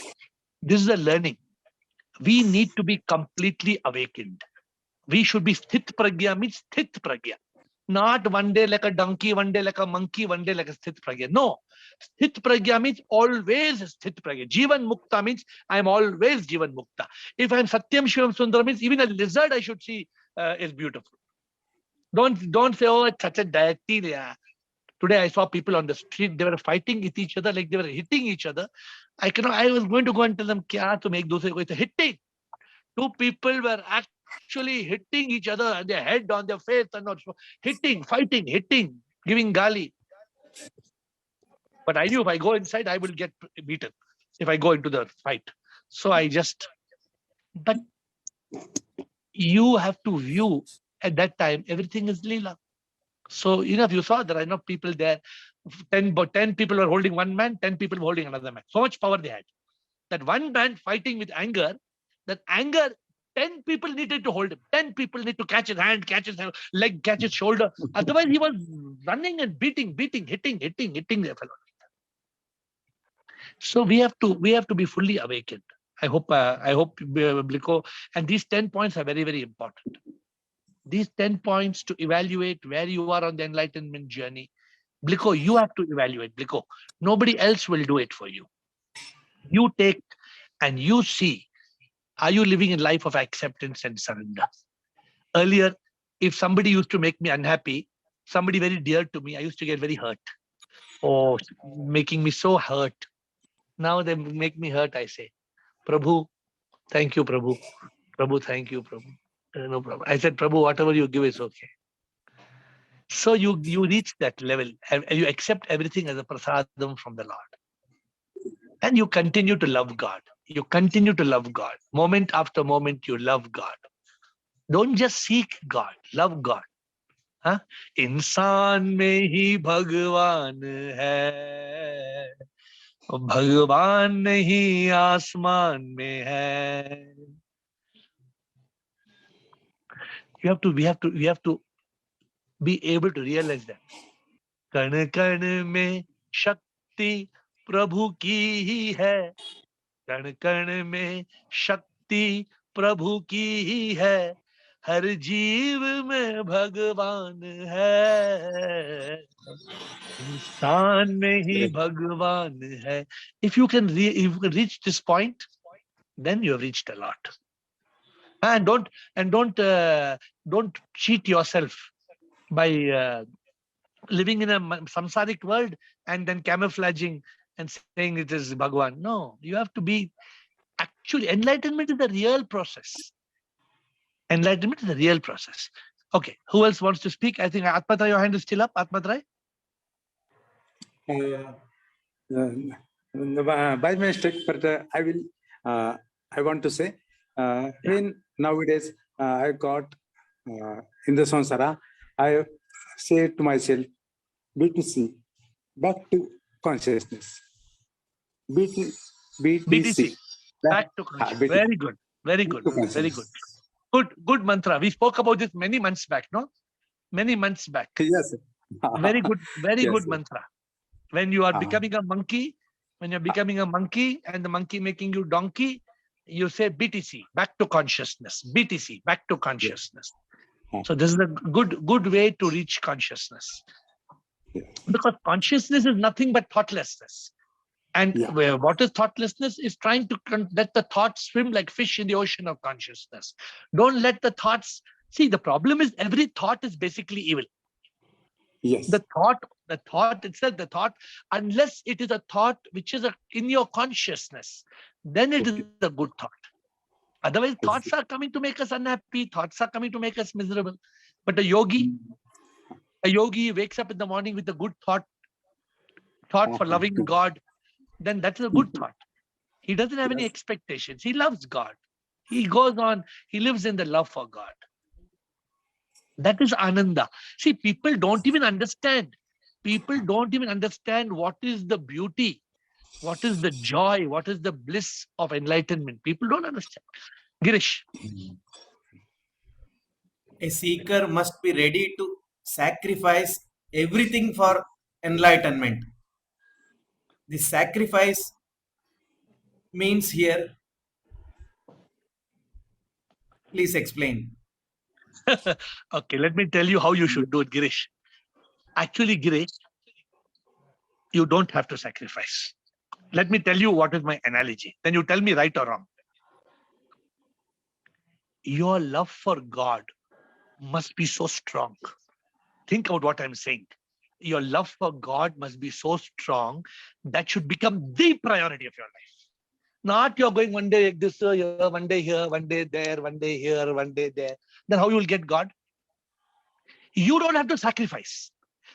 this is a learning. We need to be completely awakened. We should be sthit pragya, means sthit pragya. Not one day like a donkey, one day like a monkey, one day like a sthit pragya. No. Sthit pragya means always sthit pragya. Jivan mukta means I am always jivan mukta. If I am satyam shivam sundaram means even a lizard I should see is beautiful. Don't say, oh, it's such a deity. Today I saw people on the street, they were fighting with each other like they were hitting each other. I was going to go and tell them, kya to make those hitting. Two people were actually hitting each other on their head, on their face, and not hitting, fighting, hitting, giving gali. But I knew if I go inside, I will get beaten if I go into the fight. So but you have to view at that time, everything is Leela. So, if you saw there are enough people there, 10 people were holding one man, 10 people were holding another man. So much power they had. That one man fighting with anger, 10 people needed to hold him. 10 people need to catch his hand, catch his leg, catch his shoulder. Otherwise, he was running and hitting the fellow. So we have to be fully awakened. I hope, Bliko, and these 10 points are very, very important. These 10 points to evaluate where you are on the enlightenment journey. Bliko, you have to evaluate, Bliko. Nobody else will do it for you. You take and you see, are you living a life of acceptance and surrender? Earlier, if somebody used to make me unhappy, somebody very dear to me, I used to get very hurt. Oh, making me so hurt. Now they make me hurt, I say, Prabhu, thank you, Prabhu. Prabhu, thank you, Prabhu. No problem. I said, Prabhu, whatever you give is okay. So you reach that level and you accept everything as a prasadam from the Lord. And you continue to love God. You continue to love God. Moment after moment, you love God. Don't just seek God, love God. Huh? इंसान में ही भगवान है, भगवान नहीं आसमान में है. We have to be able to realize that. कण कण में शक्ति प्रभु की ही है. कण कण में शक्ति प्रभु की ही है. हर जीव में भगवान है, इंसान में ही भगवान है. If you can reach this point, then you have reached a lot. And don't cheat yourself by living in a samsaric world and then camouflaging and saying it is Bhagwan. No, you have to be. Actually, enlightenment is a real process. Enlightenment is a real process. Okay, who else wants to speak? I think Atmatra, your hand is still up. Atmatra. By mistake, but I will. I want to say, when nowadays I got in the samsara, I say to myself, BTC, back to consciousness. BTC, Back to consciousness. BTC. Very good. Very good. Very good. Good mantra. We spoke about this many months back, no? Many months back. Yes. Very good. Very Yes, good sir. mantra. When you are becoming a monkey, when you're becoming a monkey and the monkey making you donkey, you say BTC, back to consciousness. BTC, back to consciousness. So this is a good way to reach consciousness. Because consciousness is nothing but thoughtlessness. And what is thoughtlessness? Is trying to let the thoughts swim like fish in the ocean of consciousness. Don't let the thoughts. See, the problem is every thought is basically evil. Yes. The thought itself, unless it is a thought which is in your consciousness, then it is a good thought. Otherwise, thoughts are coming to make us unhappy. Thoughts are coming to make us miserable. But a yogi wakes up in the morning with a good thought for loving God, then that's a good thought. He doesn't have any expectations. He loves God. He goes on. He lives in the love for God. That is Ananda. See, people don't even understand. People don't even understand what is the beauty, what is the joy, what is the bliss of enlightenment. People don't understand. Girish. A seeker must be ready to sacrifice everything for enlightenment. The sacrifice means here, please explain. Okay, let me tell you how you should do it, Girish. Actually, Girish, you don't have to sacrifice. Let me tell you what is my analogy. Then you tell me right or wrong. Your love for God must be so strong. Think about what I'm saying. Your love for God must be so strong that should become the priority of your life. Not you're going one day like this, here, one day here, one day there, one day here, one day there. Then how you will get God? You don't have to sacrifice.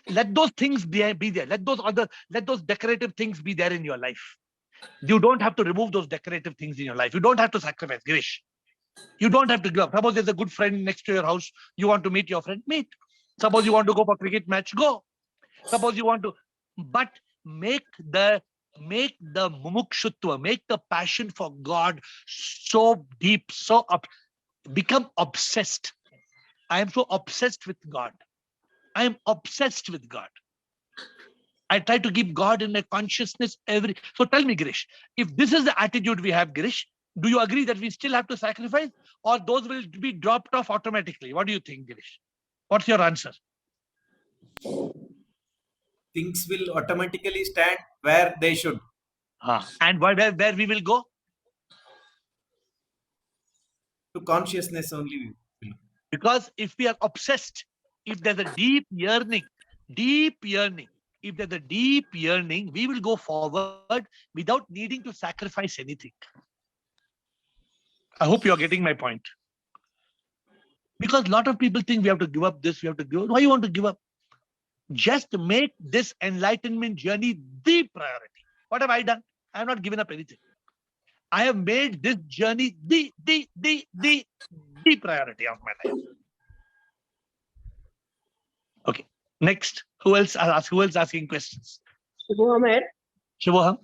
Let those things be there. Let those decorative things be there in your life. You don't have to remove those decorative things in your life. You don't have to sacrifice, Girish. You don't have to give up. Suppose there's a good friend next to your house. You want to meet your friend, meet. Suppose you want to go for cricket match, go. Suppose you want to, but make the mumukshutva, make the passion for God so deep, become obsessed. I am so obsessed with God. I am obsessed with God. I try to keep God in my consciousness So tell me, Girish, if this is the attitude we have, Girish, do you agree that we still have to sacrifice, or those will be dropped off automatically? What do you think, Girish? What's your answer? Things will automatically stand where they should. And where we will go? To consciousness only. Because if we are obsessed, if there's a deep yearning, if there's a deep yearning, we will go forward without needing to sacrifice anything. I hope you're getting my point. Because a lot of people think we have to give up this, we have to give up. Why you want to give up? Just make this enlightenment journey the priority. What have I done? I have not given up anything. I have made this journey the priority of my life. Okay. Next, who else asking questions? Shubham.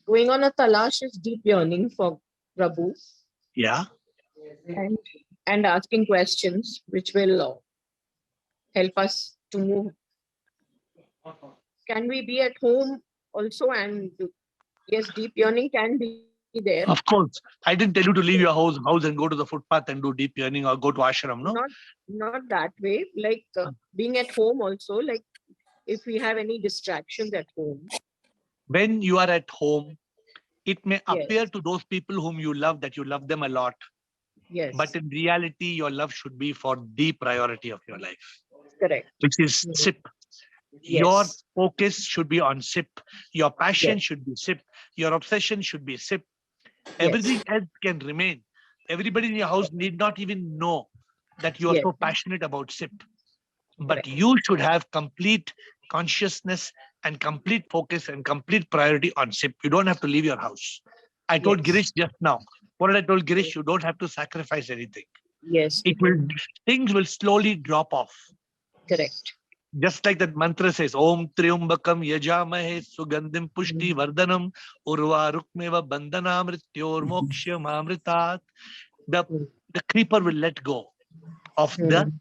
Going on a talash is deep yearning for Prabhu. Yeah. And asking questions which will help us to move. Can we be at home also? And yes, deep yearning can be there. Of course. I didn't tell you to leave your house and go to the footpath and do deep yearning or go to ashram, no? Not that way. Like being at home also, like if we have any distractions at home. When you are at home, it may Yes. appear to those people whom you love that you love them a lot. Yes. But in reality, your love should be for the priority of your life, Correct. which is Mhm. SIP. Yes. Your focus should be on SIP. Your passion Yes. should be SIP. Your obsession should be SIP. Yes. Everything else can remain. Everybody in your house need not even know that you are Yes. so passionate about SIP. But Correct. you should have complete consciousness and complete focus and complete priority on SIP. You don't have to leave your house. I told Yes. Girish just now. What did I told Girish? You don't have to sacrifice anything. Yes. It will, things will slowly drop off. Correct. Just like that mantra says, Om Triumbakam Yajamahe Sugandhim Pushti Vardhanam Urva Rukmeva Bandhana Mrityor Mokshya Mamritat. The creeper will let go of the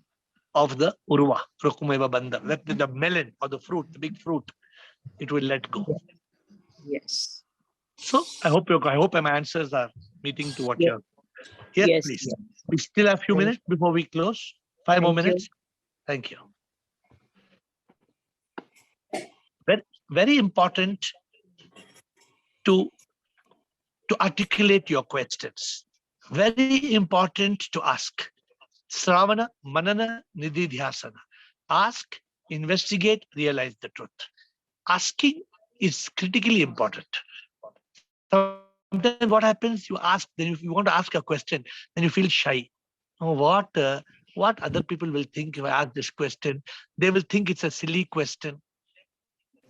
Urva Rukmeva Bandhana. That the melon or the fruit, the big fruit, it will let go. Yes. So I hope my answers are meeting to what Yes. you're. Yes, Yes. please. Yes. We still have a few minutes before we close. 5 more Thank you. minutes. Thank you. Very, very important to articulate your questions. Very important to ask. Sravana, Manana, Nididhyasana. Ask, investigate, realize the truth. Asking is critically important. Sometimes what happens, you ask, then if you want to ask a question, then you feel shy. Oh, what other people will think if I ask this question? They will think it's a silly question.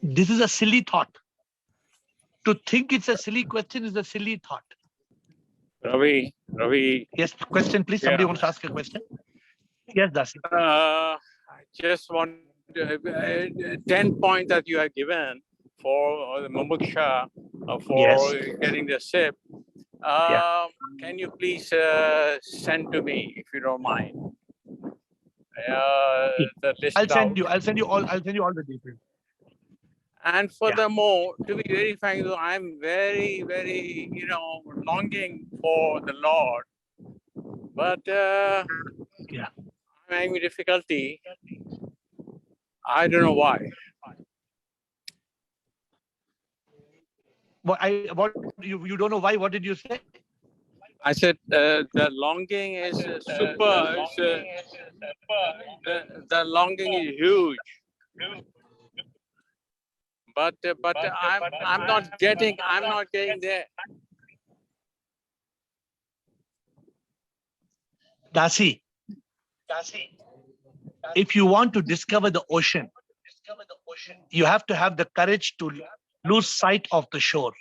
This is a silly thought. To think it's a silly question is a silly thought. Ravi. Yes, question, please. Somebody wants to ask a question. Yes, Dasi. I just want 10 points that you have given for the Mumuksha for getting the SIP. Can you please send to me if you don't mind? The list I'll send you all the details. And furthermore, to be very frank, I'm very, very, longing for the Lord. But I'm having difficulty. I don't know why. What you don't know why? What did you say? I said the longing is super. The longing is huge. But I'm not getting there. Dasi, if you want to discover the ocean, you have to have the courage to lose sight of the shore.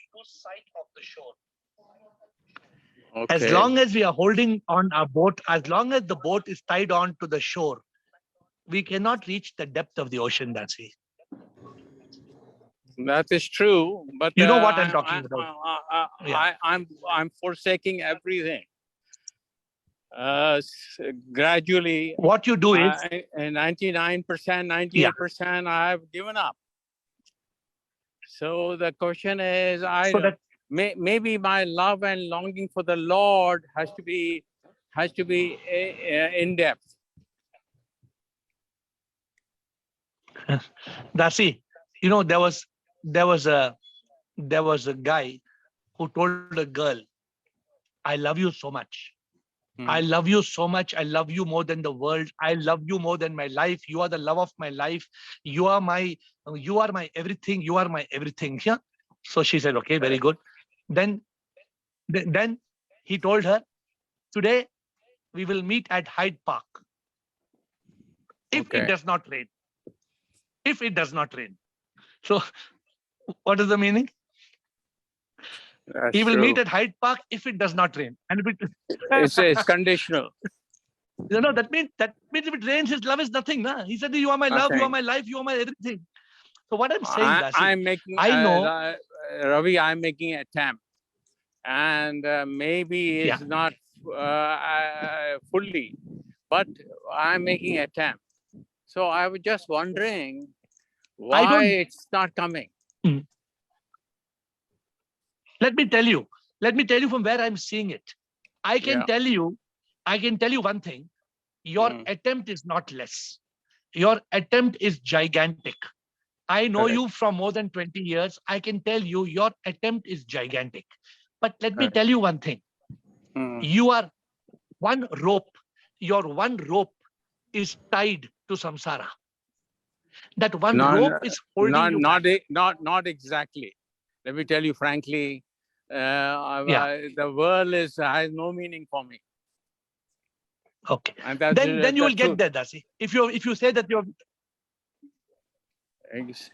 Okay. As long as we are holding on our boat, as long as the boat is tied on to the shore, we cannot reach the depth of the ocean, Dasi. That is true, but you know what I'm talking about. I'm forsaking everything. Gradually, what you do is 99%, 98%, I've given up. So the question is, maybe my love and longing for the Lord has to be in depth. Dasi, there was a guy who told a girl, I love you so much. I love you so much. I love you more than the world. I love you more than my life. You are the love of my life. You are my everything. You are my everything. Yeah. So she said, okay, very good. Then he told her, today we will meet at Hyde Park. If it does not rain. If it does not rain. So what is the meaning? He will meet at Hyde Park if it does not rain. And it's conditional. No, that means if it rains, his love is nothing. Nah? He said, you are my love, you are my life, you are my everything. So what I'm saying, Ravi, I'm making an attempt. And maybe it's not fully, but I'm making an attempt. So I was just wondering why it's not coming. Let me tell you, let me tell you from where I'm seeing it. I can tell you one thing. Your attempt is not less. Your attempt is gigantic. I know you from more than 20 years. I can tell you your attempt is gigantic. But let me tell you one thing. You are one rope. Your one rope is tied to samsara. That one rope is holding you back. Not exactly. Let me tell you frankly, the world has no meaning for me. Okay. And Then you will that's get there, Dasi. If you say that you're, yes.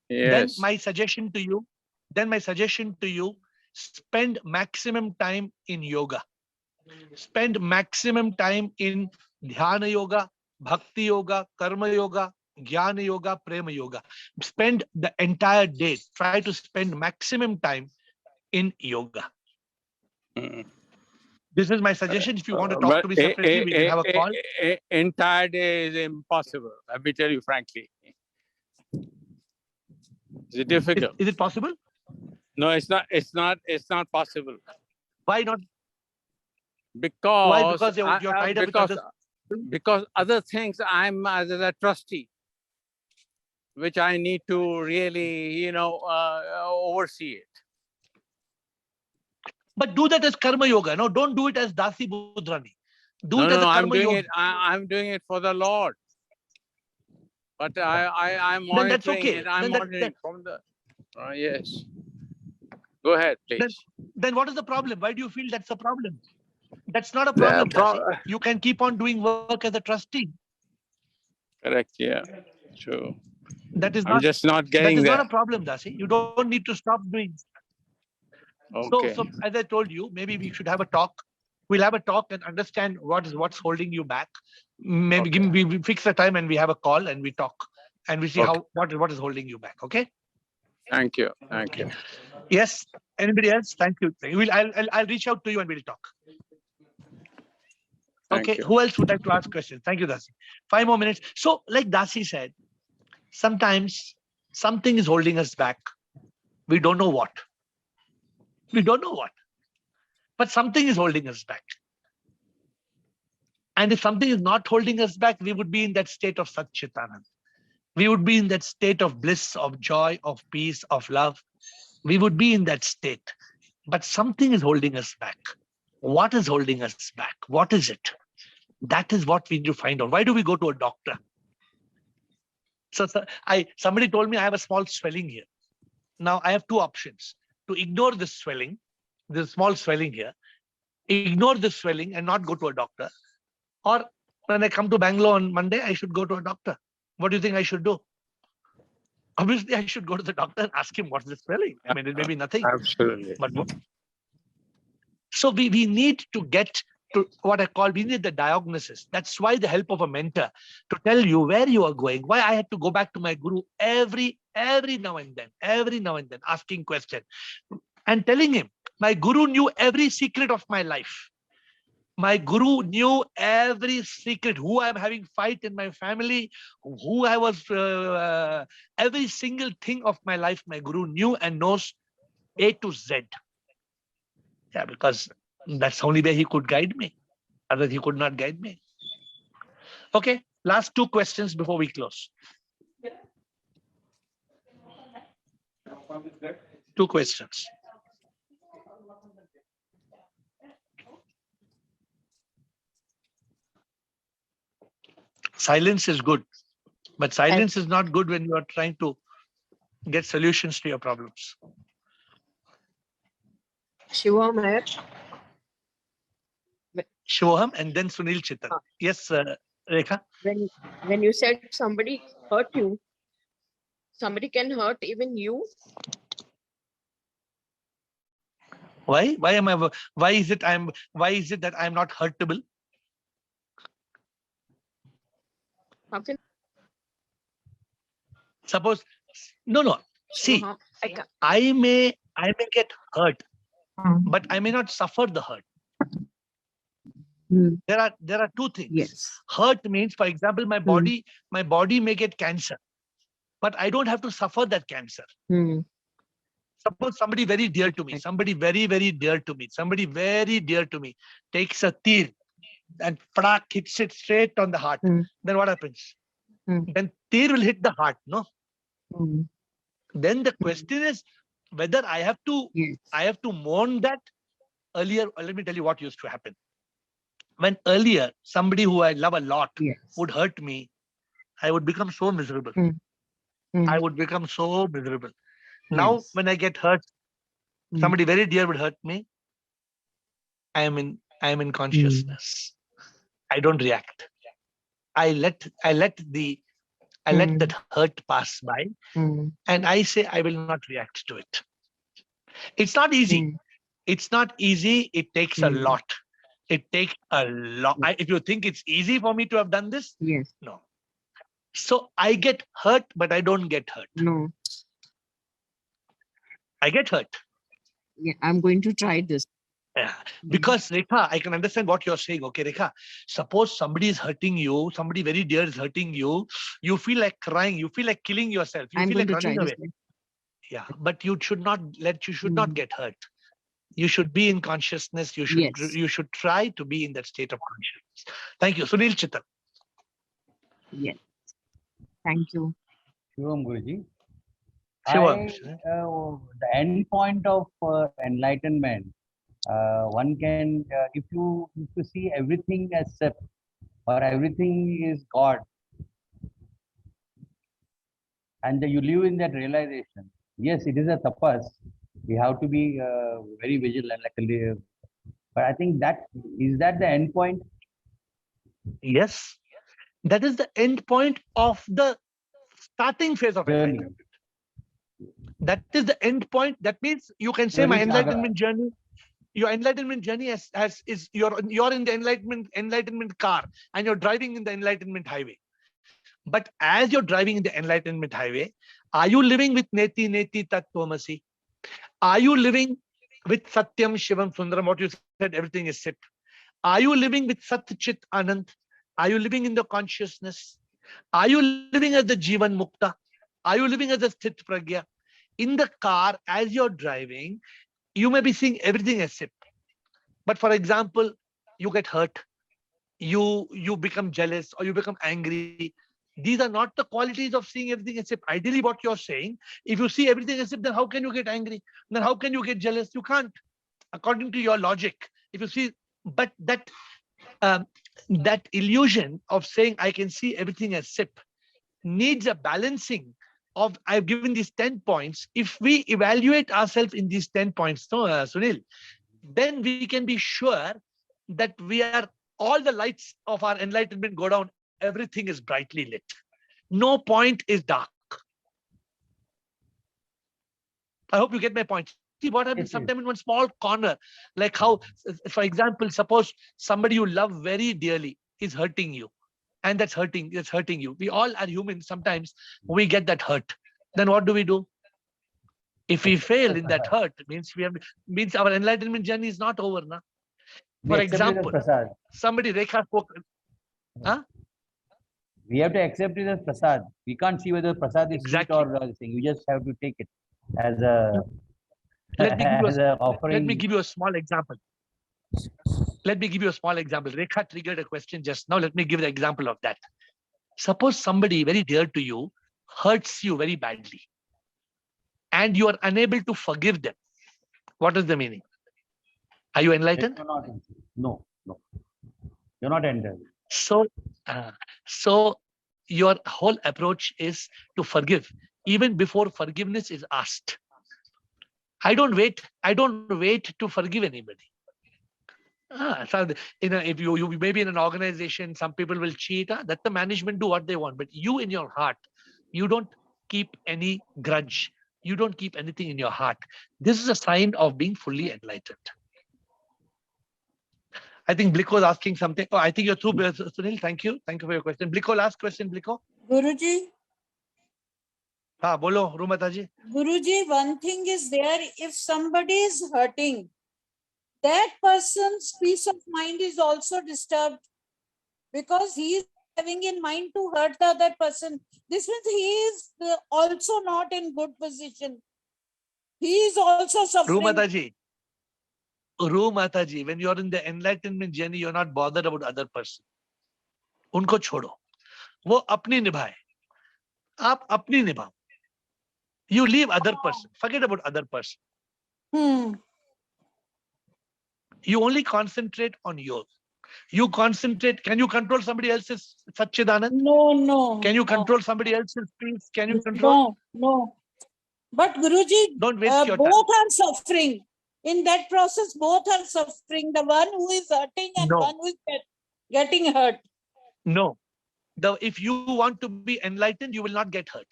then my suggestion to you, spend maximum time in yoga. Spend maximum time in dhyana yoga, bhakti yoga, karma yoga, jnana yoga, prema yoga. Spend the entire day. Try to spend maximum time in yoga. This is my suggestion. If you want to talk to me separately, we can have a call. Entire day is impossible. Let me tell you frankly. Is it difficult? Is it possible? No, it's not. It's not possible. Why not? Because Why? Because you're tied up with others. Because other things, I'm as a trustee, which I need to really, oversee it. But do that as karma yoga. No, don't do it as Dasi Budrani. Do it as a I'm karma doing yoga. it. I'm doing it for the Lord. But I'm monitoring Then that's okay. it. I'm monitoring from the. Yes. Go ahead, please. Then what is the problem? Why do you feel that's a problem? That's not a problem, Dasi. You can keep on doing work as a trustee. Correct. Yeah. True. That is I'm just not getting that is there. not a problem, Dasi. You don't need to stop doing. Okay. So as I told you, maybe we should have a talk. We'll have a talk and understand what's holding you back. Maybe we fix a time and we have a call and we talk and we see what is holding you back. Okay. Thank you. Thank you. Yes. Anybody else? Thank you. I'll reach out to you and we'll talk. Okay. Who else would like to ask questions? Thank you, Dasi. 5 more minutes. So, like Dasi said, sometimes something is holding us back. We don't know what. We don't know what. But something is holding us back. And if something is not holding us back, we would be in that state of Satchitanand. We would be in that state of bliss, of joy, of peace, of love. We would be in that state. But something is holding us back. What is holding us back? What is it? That is what we need to find out. Why do we go to a doctor? So somebody told me I have a small swelling here. Now I have 2 options: to ignore this swelling, this small swelling here, ignore this swelling and not go to a doctor, or when I come to Bangalore on Monday, I should go to a doctor. What do you think I should do? Obviously, I should go to the doctor and ask him what's the swelling. I mean, it may be nothing. Absolutely. But so we need to get to what I call, we need the diagnosis. That's why the help of a mentor to tell you where you are going. Why I had to go back to my guru every now and then, asking questions and telling him. My guru knew every secret of my life. My guru knew every secret, who I'm having fight in my family, who I was, every single thing of my life, my guru knew and knows A to Z. Yeah, because that's the only way he could guide me. Otherwise, he could not guide me. Okay, last 2 questions before we close. 2 questions. Silence is good, but silence is not good when you are trying to get solutions to your problems. Shivam, AiR. Shivam and then Sunil Chitan. Yes, Rekha. When you said somebody hurt you, somebody can hurt even you. Why? Why is it that I'm not hurtable? How can? Suppose, no. See, I may get hurt, but I may not suffer the hurt. There are 2 things. Yes. Hurt means, for example, my body may get cancer, but I don't have to suffer that cancer. Suppose somebody very dear to me, somebody very, very dear to me, somebody very dear to me takes a tir and prak hits it straight on the heart. Then what happens? Then tir will hit the heart, no? Then the question is whether I have to mourn that. Earlier, let me tell you what used to happen. When earlier somebody who I love a lot would hurt me, I would become so miserable. I would become so miserable. Now, when I get hurt, somebody very dear would hurt me. I am in consciousness. I don't react. I let that hurt pass by, and I say I will not react to it. It's not easy. It's not easy. It takes a lot. It takes a lot. If you think it's easy for me to have done this, no. So I get hurt, but I don't get hurt. No. I get hurt. Yeah, I'm going to try this. Yeah. Because Rekha, I can understand what you're saying. Okay, Rekha, suppose somebody is hurting you, somebody very dear is hurting you, you feel like crying, you feel like killing yourself, you I'm feel going like to try running this. away. Yeah, but you should not get hurt. You should be in consciousness. You should try to be in that state of consciousness. Thank you. Sunil Chitan. Yes. Thank you. Shivam Guruji. Shivam. The end point of enlightenment, one can, if you see everything as self or everything is God, and you live in that realization. Yes, it is a tapas. We have to be very vigilant, but I think is that the end point? Yes, that is the end point of the starting phase of enlightenment. That is the end point. That means you can say my enlightenment journey. Your enlightenment journey is you're in the enlightenment car and you're driving in the enlightenment highway. But as you're driving in the enlightenment highway, are you living with Neti Neti Tattvamasi? Are you living with Satyam Shivam Sundaram? What you said, everything is Sit. Are you living with Sat Chit Anand? Are you living in the consciousness? Are you living as the Jivan Mukta? Are you living as the Sthit Pragya? In the car, as you're driving, you may be seeing everything as Sit. But for example, you get hurt, you become jealous or you become angry. These are not the qualities of seeing everything as Sip. Ideally, what you're saying, if you see everything as Sip, then how can you get angry? Then how can you get jealous? You can't, according to your logic. If you see, but that illusion of saying I can see everything as Sip needs a balancing of, I've given these 10 points. If we evaluate ourselves in these 10 points, no, Sunil, then we can be sure that all the lights of our enlightenment go down, everything is brightly lit. No point is dark. I hope you get my point. See what happens sometimes in one small corner, like how, for example, suppose somebody you love very dearly is hurting you, and that's hurting you. We all are human. Sometimes we get that hurt. Then what do? If we fail in that hurt, means our enlightenment journey is not over, na? For example, somebody Rekha spoke. Huh? We have to accept it as prasad. We can't see whether prasad is sweet or thing. You just have to take it as a offering. Let me give you a small example. Rekha triggered a question just now. Let me give the example of that. Suppose somebody very dear to you hurts you very badly, and you are unable to forgive them. What is the meaning? Are you enlightened? No. You're not entered. So your whole approach is to forgive even before forgiveness is asked. I don't wait to forgive anybody. So if you may be in an organization, some people will cheat. Let the management do what they want. But you in your heart, you don't keep any grudge. You don't keep anything in your heart. This is a sign of being fully enlightened. I think Bliko was asking something. Oh, I think you're through, Sunil. Thank you. Thank you for your question. Bliko, last question, Bliko. Guruji. Bolo, Rumataji. Guruji, one thing is there, if somebody is hurting, that person's peace of mind is also disturbed because he is having in mind to hurt the other person. This means he is also not in good position. He is also suffering. Mataji, when you're in the enlightenment journey, you're not bothered about other person. उनको छोड़ो, वो अपनी निभाए, आप अपनी निभाओ. You leave other person, forget about other person. You only concentrate on yours. You concentrate. Can you control somebody else's Satchidanand? No. Can you control somebody else's peace? Can you control? No. But Guruji, Don't waste your both time. are suffering. In that process, both are suffering. The one who is hurting and No. one who is getting hurt. No. If you want to be enlightened, you will not get hurt.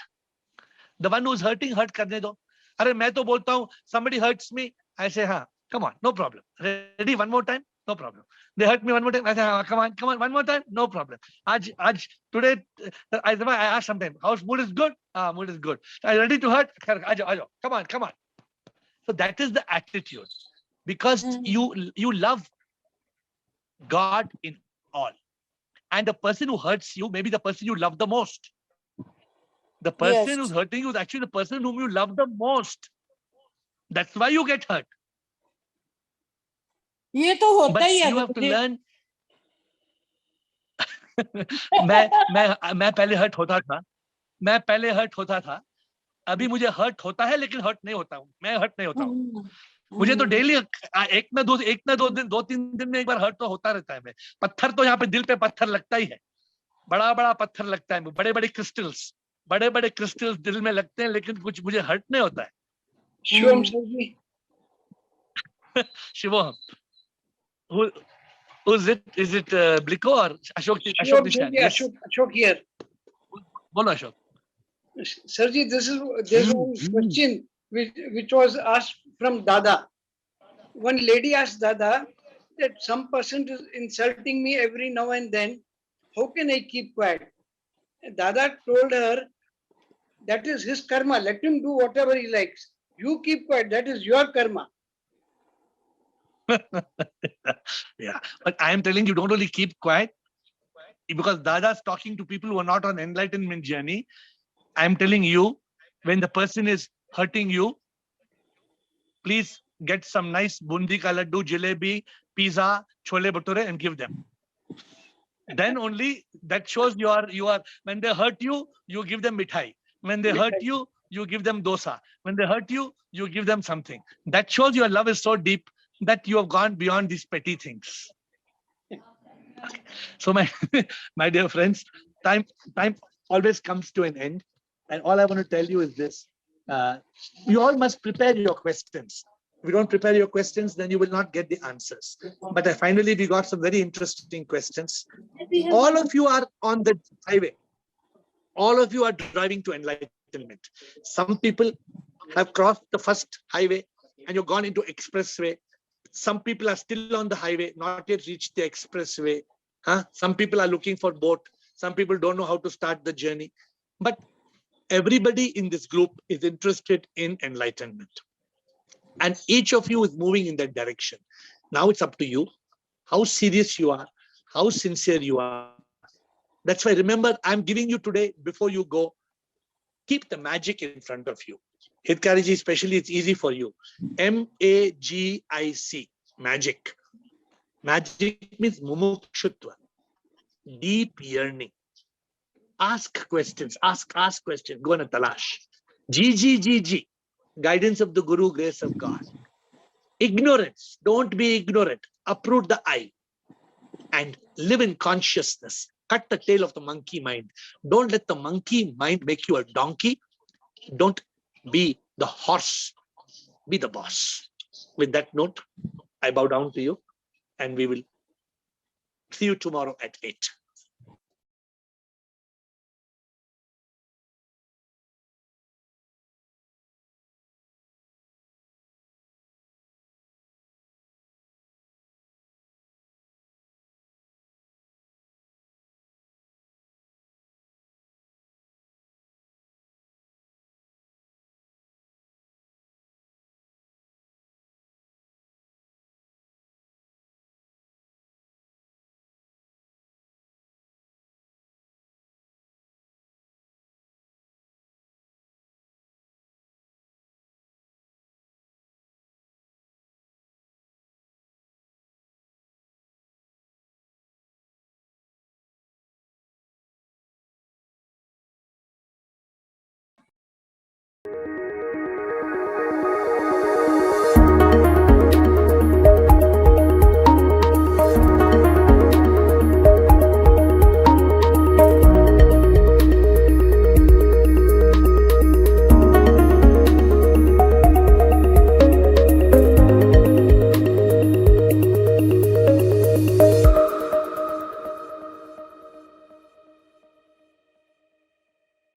The one who is hurting, hurt करने दो. अरे मैं तो बोलता हूँ, somebody hurts me, I say, हाँ, come on, no problem. Ready, one more time, no problem. They hurt me one more time, I say, हाँ, come on, one more time, no problem. Today, I ask sometimes, how's mood is good? Mood is good. Are you ready to hurt? Come on. So that is the attitude, because you love God in all. And the person who hurts you may be the person you love the most. The person who's hurting you is actually the person whom you love the most. That's why you get hurt. ये तो होता But ही है you have to Guruji. learn. मैं पहले hurt होता था. अभी मुझे हर्ट होता है, लेकिन हर्ट नहीं होता हूँ. मैं हर्ट नहीं होता हूँ. मुझे तो डेली एक ना दो तीन दिन में एक बार हर्ट तो होता रहता है. मैं पत्थर तो यहाँ पे दिल पे पत्थर लगता ही है. बड़ा पत्थर लगता है. बड़े क्रिस्टल्स दिल में लगते हैं, लेकिन कुछ मुझे हर्ट नहीं होता है. Shivam, who's it? Is it Bliko or Ashok Nishan? Yes. Ashok here. Bolo Ashok. Sirji, there's one question which was asked from Dada. One lady asked Dada that some person is insulting me every now and then. How can I keep quiet? Dada told her, that is his karma. Let him do whatever he likes. You keep quiet. That is your karma. Yeah, but I am telling you, don't only keep quiet, because Dada's talking to people who are not on enlightenment journey. I am telling you, when the person is hurting you, please get some nice bundi ka laddu, jalebi, pizza, chole bhature, and give them. Then only that shows you are. When they hurt you, you give them mithai. When they hurt you, you give them dosa. When they hurt you, you give them something. That shows your love is so deep that you have gone beyond these petty things. So my dear friends, time always comes to an end. And all I want to tell you is this. You all must prepare your questions. If you don't prepare your questions, then you will not get the answers. But finally, we got some very interesting questions. All of you are on the highway. All of you are driving to enlightenment. Some people have crossed the first highway and you've gone into expressway. Some people are still on the highway, not yet reached the expressway. Some people are looking for boat. Some people don't know how to start the journey. But everybody in this group is interested in enlightenment. And each of you is moving in that direction. Now it's up to you, how serious you are, how sincere you are. That's why, remember, I'm giving you today, before you go, keep the magic in front of you. Hitkariji, especially, it's easy for you. MAGIC, magic. Magic means mumukshutva, deep yearning. Ask questions, ask questions, go on a talash. GG, guidance of the Guru, grace of God. Ignorance, don't be ignorant. Uproot the I and live in consciousness. Cut the tail of the monkey mind. Don't let the monkey mind make you a donkey. Don't be the horse. Be the boss. With that note, I bow down to you, and we will see you tomorrow at 8.